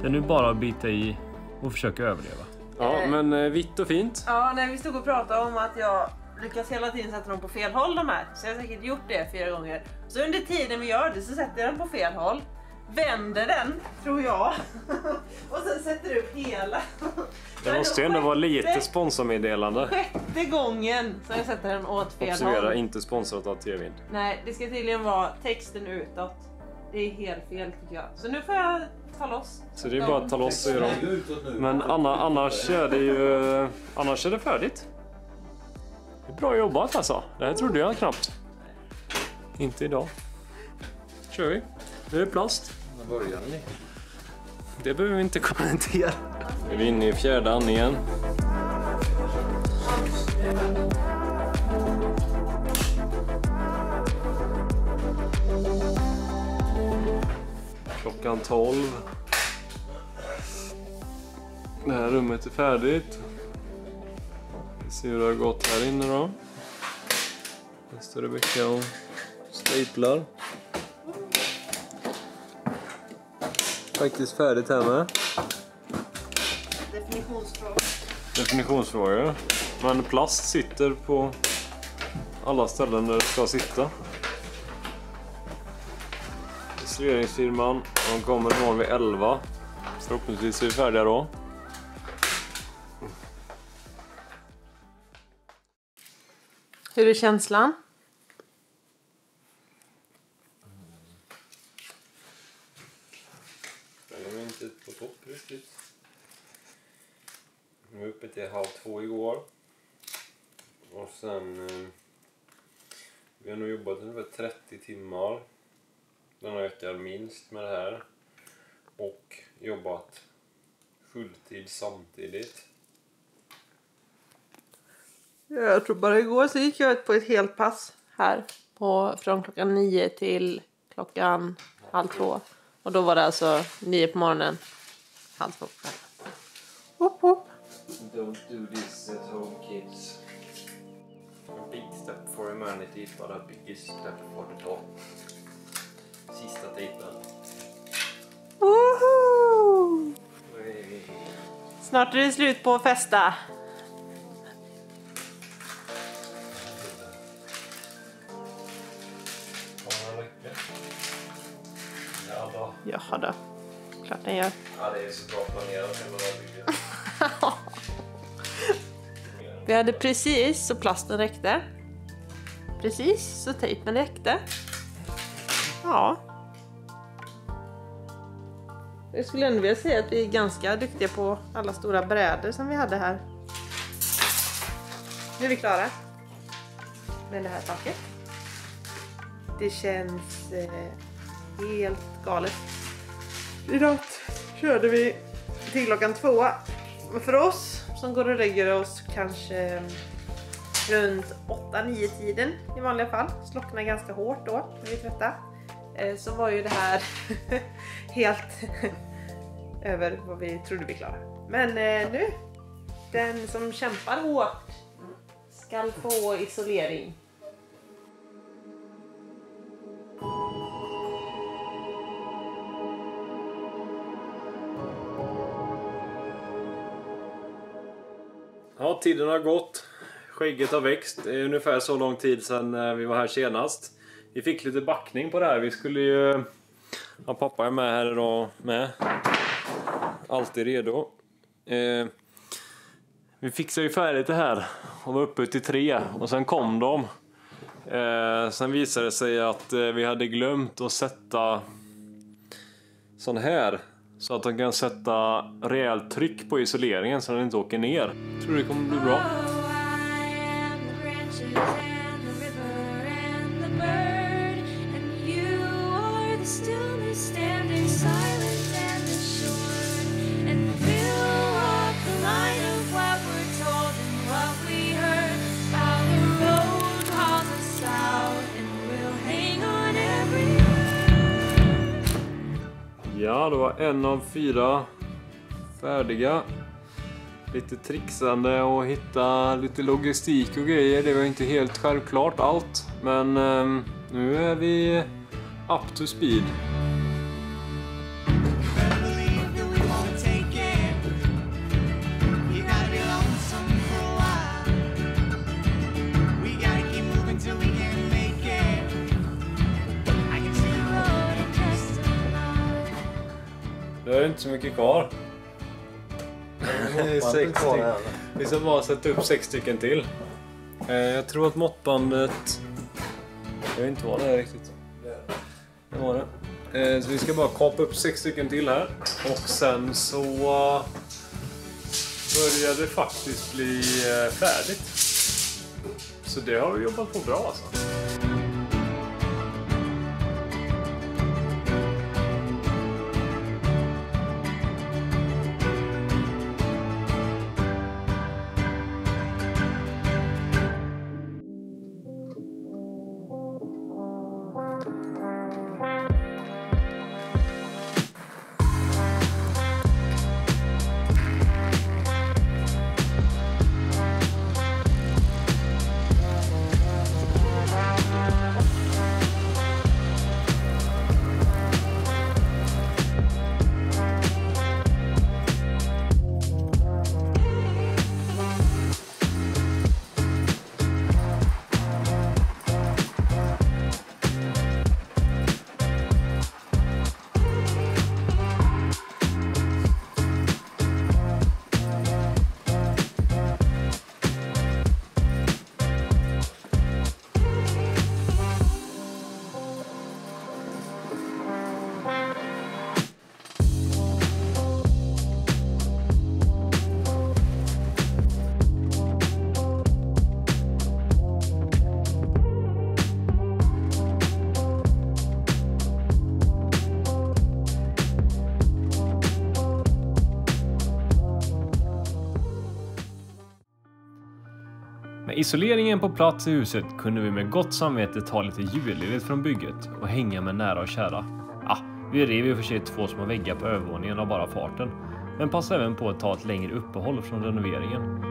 Det är nu bara att bita i och försöka överleva. Ja, men vitt och fint. Ja, när vi stod och pratade om att jag lyckas hela tiden sätta dem på fel håll de här. Så jag har säkert gjort det 4 gånger. Så under tiden vi gör det så sätter jag den på fel håll. Vänder den, tror jag. Och sen sätter upp hela. Det måste ju ändå vara lite sponsormeddelande. 6:e gången så jag sätter den åt fel Observera, håll. inte sponsrat av TV. Nej, det ska tydligen vara texten utåt. Det är helt fel tycker jag. Så nu får jag ta loss. Så det är bara att ta loss och göra dem. Men annars är det ju... Annars är det färdigt. Det är bra jobbat alltså. Det här trodde jag knappt. Inte idag. Kör vi. Nu är det plast. När börjar ni? Det behöver vi inte kommentera. Nu är vi inne i 4:e andningen. Klockan 12. Det här rummet är färdigt. Vi ser hur det har gått här inne då. Nästa Rebecka och staplar. Faktiskt färdigt här med. Definitionsfrågor. Men plast sitter på alla ställen där det ska sitta. Isoleringsfirman, de kommer imorgon vid 11. Förhoppningsvis är vi färdiga då. Hur är känslan? Den är inte på topp riktigt. Vi var uppe till 1:30 igår. Och sen... vi har nog jobbat ungefär 30 timmar. Den har ökat minst med det här. Och jobbat fulltid samtidigt. Jag tror bara igår så gick jag ut på ett helt pass här. Från klockan 9 till klockan 1:30. Och då var det alltså 9 på morgonen. 1:30 på kvällen. Hopp, hopp. Don't do this at home, kids. A big step for humanity, but a biggest step for the dog. Sista tejpen. Woho! Snart är det slut på att festa. Jaha då. Klart den gör. Ja, det är så bra planerat. Vi hade precis så plasten räckte. Precis så tejpen räckte. Ja. Jag skulle ändå vilja säga att vi är ganska duktiga på alla stora brädor som vi hade här. Nu är vi klara med det här taket. Det känns helt galet. I natt körde vi till klockan 2. För oss som går och lägger oss kanske runt 8-9 tiden i vanliga fall. Slocknar ganska hårt då när vi är trötta. Så var ju det här helt över vad vi trodde vi klarade. Men nu, den som kämpar hårt ska få isolering. Ja, tiden har gått. Skägget har växt. Det är ungefär så lång tid sedan vi var här senast. Vi fick lite backning på det här. Vi skulle ju... Ja, pappa är med här idag med. Alltid redo. Vi fixade ju färdigt det här. Och var uppe till 3. Och sen kom de. Sen visade det sig att vi hade glömt att sätta sån här. Så att de kan sätta rejält tryck på isoleringen så den inte åker ner. Jag tror det kommer bli bra. Ja, det var 1 av 4 färdiga. Lite trixande och hitta lite logistik och grejer. Det var inte helt självklart allt. Men nu är vi up to speed. Det är inte så mycket kvar. Vi ska bara sätta upp 6 stycken till. Jag tror att måttbandet... Jag vet inte vad det är riktigt. Det var det. Så vi ska bara kapa upp 6 stycken till här. Och sen så börjar det faktiskt bli färdigt. Så det har vi jobbat på bra alltså. Med isoleringen på plats i huset kunde vi med gott samvete ta lite julledigt från bygget och hänga med nära och kära. Vi rev ju för sig 2 små väggar på övervåningen av bara farten, men passade även på att ta ett längre uppehåll från renoveringen.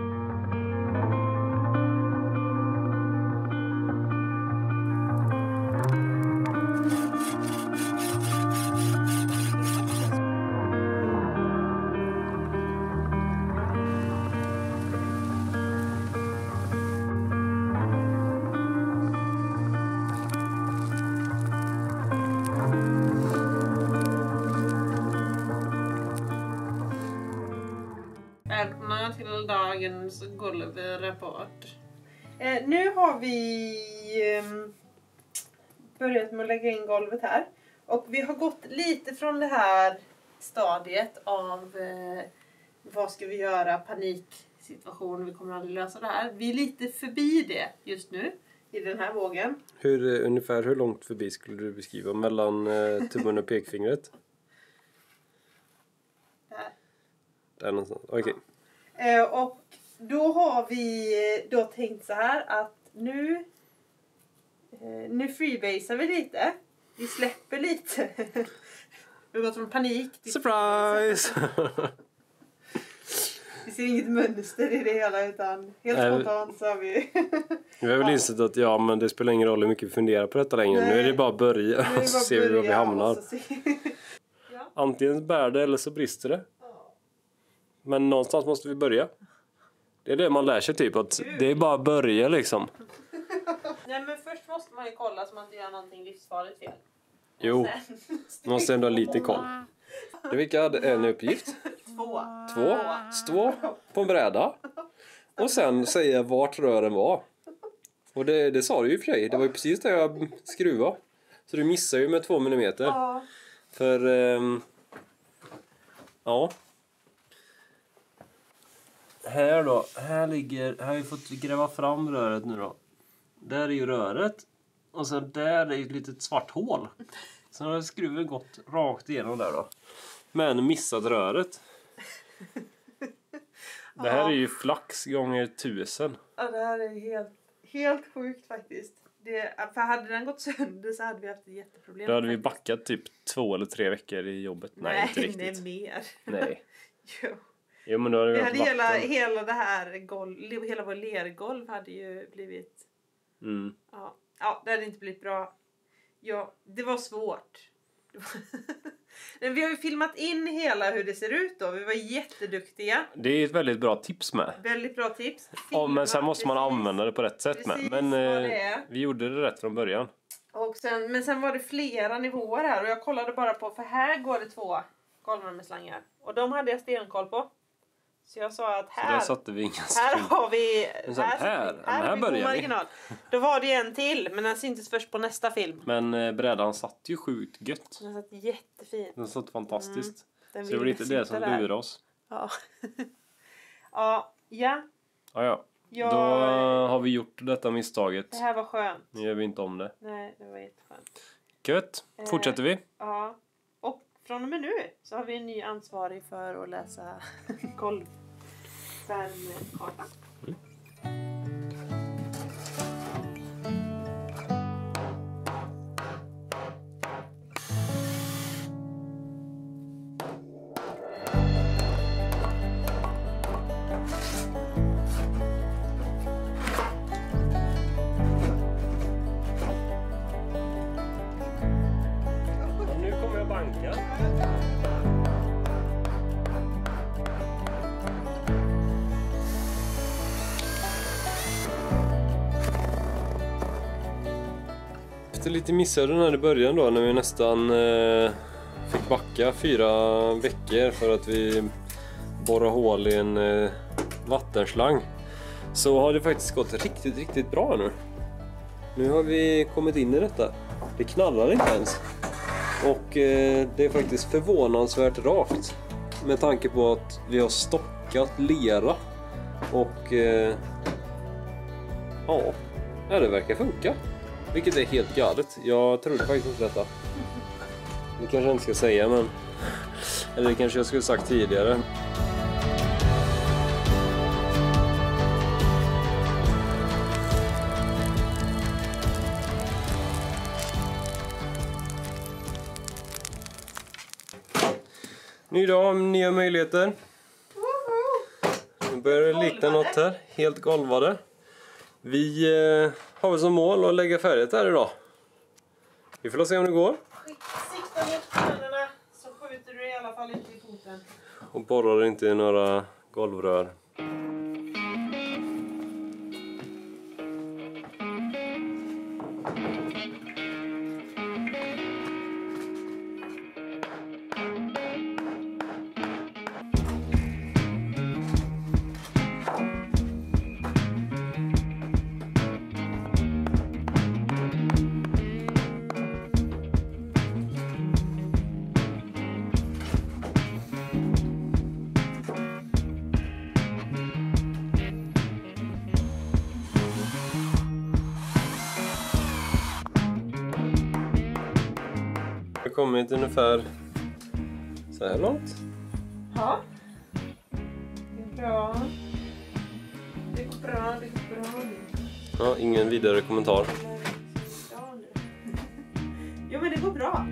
Välkomna till dagens golvrapport. Nu har vi börjat med att lägga in golvet här. Och vi har gått lite från det här stadiet av vad ska vi göra, paniksituation, vi kommer aldrig lösa det här. Vi är lite förbi det just nu i den här vågen. Ungefär hur långt förbi skulle du beskriva mellan tummen och pekfingret? Där någonstans. Okej. Och då har vi då tänkt så här att nu freebasar vi lite. Vi släpper lite. Vi har gått från panik till surprise! Vi ser inget mönster i det hela utan helt spontant så har vi... Vi har väl insett att men det spelar ingen roll hur mycket vi funderar på detta längre. Nu är det bara att börja och så ser vi var vi hamnar. Antingen bär det eller så brister det. Men någonstans måste vi börja. Det är det man lär sig typ. Att det är bara att börja liksom. Nej men först måste man ju kolla så man inte gör någonting livsfarligt fel. Jo. Man måste ändå ha lite koll. Vilka hade en uppgift? 2. Stå på en bräda. Och sen säga vart rören var. Och det sa du ju för sig. Det var ju precis det jag skruvade. Så du missar ju med 2 millimeter. Ja. För... ja. Här då, här har vi fått gräva fram röret nu då. Där är ju röret. Och sen där är ju ett litet svart hål. Sen har skruven gått rakt igenom där då. Men missat röret. Det här är ju flax gånger 1000. Ja, det här är helt sjukt faktiskt. För hade den gått sönder så hade vi haft ett jätteproblem. Då hade vi backat typ 2 eller 3 veckor i jobbet. Nej, inte riktigt. Nej, mer. Nej. Jo, men då hade vi hade hela det här hela vår lergolv hade ju blivit... Ja, det hade inte blivit bra. Ja, det var svårt. Men vi har ju filmat in hela hur det ser ut då. Vi var jätteduktiga. Det är ett väldigt bra tips med. Väldigt bra tips. Men sen måste man använda det på rätt sätt med. Men vi gjorde det rätt från början. Och sen var det flera nivåer här. Och jag kollade bara på, för här går det 2 golvvärmeslangar. Och de hade jag stenkoll på. Så jag sa att här, så där satte vi inga här har vi... Här börjar vi. Då var det en till, men den syntes först på nästa film. Men brädan satt ju sjukt gött. Den satt jättefint. Den satt fantastiskt. Så det var lite det som lurade oss. Ja. Ja. Då har vi gjort detta misstaget. Det här var skönt. Nu gör vi inte om det. Nej, det var jätteskönt. Gött. Fortsätter vi? Ja. Och från och med nu så har vi en ny ansvarig för att läsa golvvärmekartan. Nu kommer jag banka. Efter lite missöden här i början då, när vi nästan fick backa 4 veckor för att vi borrade hål i en vattenslang, så har det faktiskt gått riktigt bra nu. Nu har vi kommit in i detta. Det knallar inte ens. Och det är faktiskt förvånansvärt rakt. Med tanke på att vi har stockat lera. Och ja, det verkar funka. Vilket är helt galet. Jag trodde faktiskt inte detta. Det kanske jag inte ska säga, men... Eller det kanske jag skulle sagt tidigare. Ny dag, nya möjligheter. Nu börjar det likna något här. Helt golvade. Vi har väl som mål att lägga färdigt här idag. Vi får se om det går. Sikta mot knäna så skjuter du i alla fall inte i foten. Och borrar inte i några golvrör. Vi har kommit ungefär så här långt. Ja. Det är bra. Det går bra, det går bra. Ja, ingen vidare kommentar. Jo, men det går bra.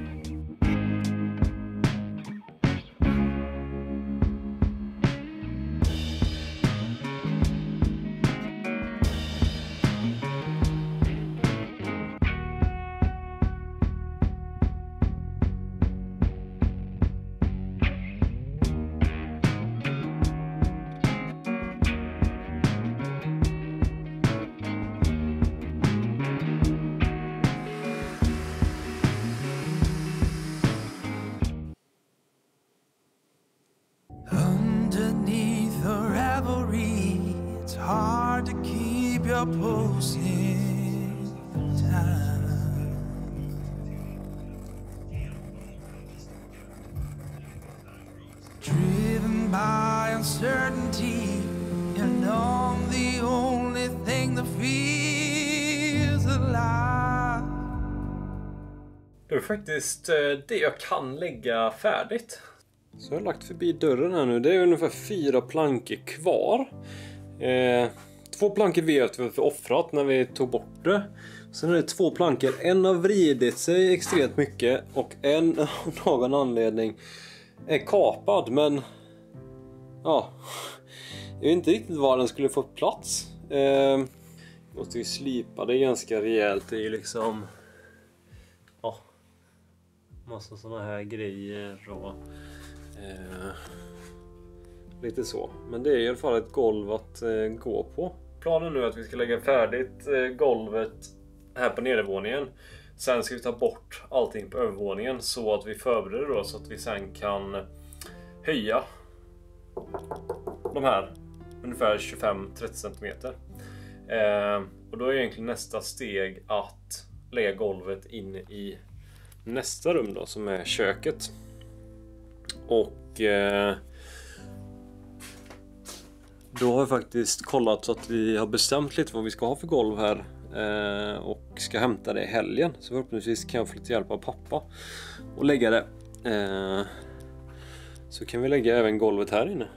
Underneath the revelry, it's hard to keep your pulse in time. Driven by uncertainty, and I'm the only thing that feels alive. Det är faktiskt det jag kan lägga färdigt. Så jag har lagt förbi dörren här nu. Det är ungefär 4 plankor kvar. 2 plankor vet vi för offrat när vi tog bort det. Sen är det 2 plankor. En har vridit sig extremt mycket. Och en av någon anledning är kapad. Men ja, jag vet inte riktigt var den skulle få plats. Måste ju slipa det ganska rejält. Det är ju liksom... Ja, massa såna här grejer och... lite så. Men det är i alla fall ett golv att gå på. Planen nu är att vi ska lägga färdigt golvet här på nedervåningen. Sen ska vi ta bort allting på övervåningen så att vi förbereder oss så att vi sen kan höja de här ungefär 25-30 cm. Och då är egentligen nästa steg att lägga golvet in i nästa rum då, som är köket. Och då har jag faktiskt kollat så att vi har bestämt lite vad vi ska ha för golv här. Och ska hämta det i helgen. Så förhoppningsvis kan jag få lite hjälp av pappa och lägga det. Så kan vi lägga även golvet här inne.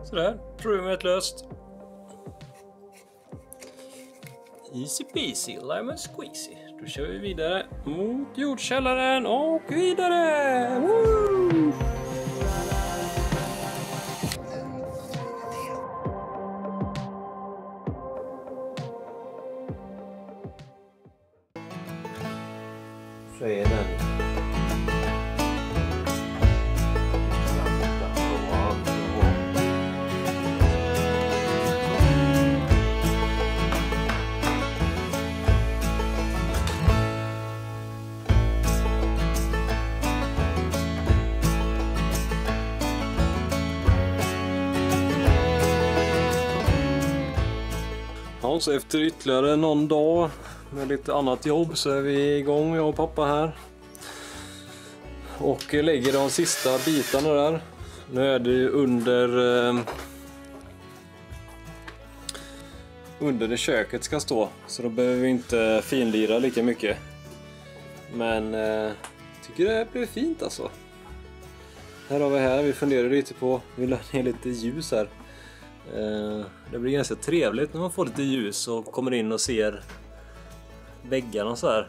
Sådär, problemet Easy peasy, lemon squeezy. Då kör vi vidare mot jordkällaren och vidare! Woo! Så är den. Ja, så efter ytterligare någon dag med lite annat jobb så är vi igång, jag och pappa här. Och lägger de sista bitarna där. Nu är det ju under det köket ska stå. Så då behöver vi inte finlira lika mycket. Men tycker det blir fint alltså. Här har vi vi funderar lite på, vi la ner lite ljus här. Det blir ganska trevligt när man får lite ljus och kommer in och ser väggarna så här.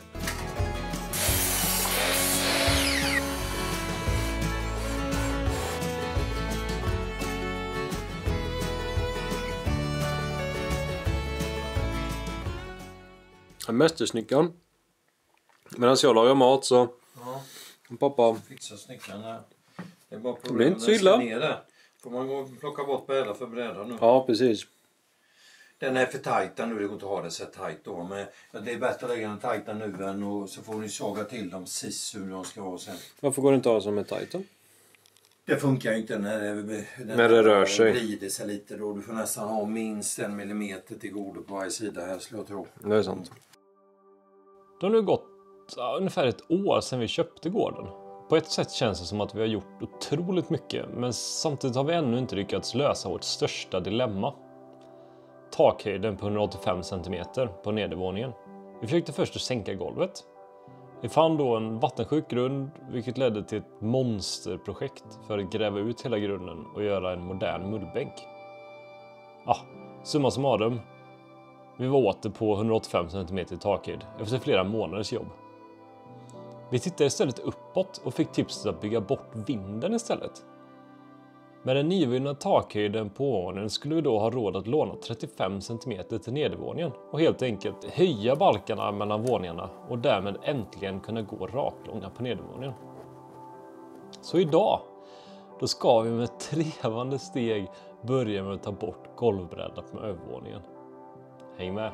Mästersnickaren. Medan jag lagar mat så pappa fixar snickaren här. Det är bara det blir inte så illa. Får man gå och plocka bort bräda för bräda nu? Ja, precis. Den är för tajta nu, det går inte att ha det så tajt då. Men det är bättre att lägga den tajta nu än och så får ni såga till dem precis hur de ska vara sen. Varför går det inte att ha som är tajt då? Det funkar ju inte när det rör sig. Vrider sig lite då. Du får nästan ha minst 1 millimeter till godo på varje sida här, skulle jag tro. Det är sant. Det har nu gått ungefär ett år sedan vi köpte gården. På ett sätt känns det som att vi har gjort otroligt mycket, men samtidigt har vi ännu inte lyckats lösa vårt största dilemma. Takhöjden på 185 cm på nedervåningen. Vi försökte först att sänka golvet. Vi fann då en vattensjuk grund, vilket ledde till ett monsterprojekt för att gräva ut hela grunden och göra en modern mullbänk. Summa summarum. Vi var åter på 185 cm i takhöjd efter flera månaders jobb. Vi tittade istället uppåt och fick tipset att bygga bort vinden istället. Med den nyvunna takhöjden på våningen skulle vi då ha råd att låna 35 cm till nedervåningen och helt enkelt höja balkarna mellan våningarna och därmed äntligen kunna gå raklånga på nedervåningen. Så idag, då ska vi med trevande steg börja med att ta bort golvbrädan på övervåningen. Häng med!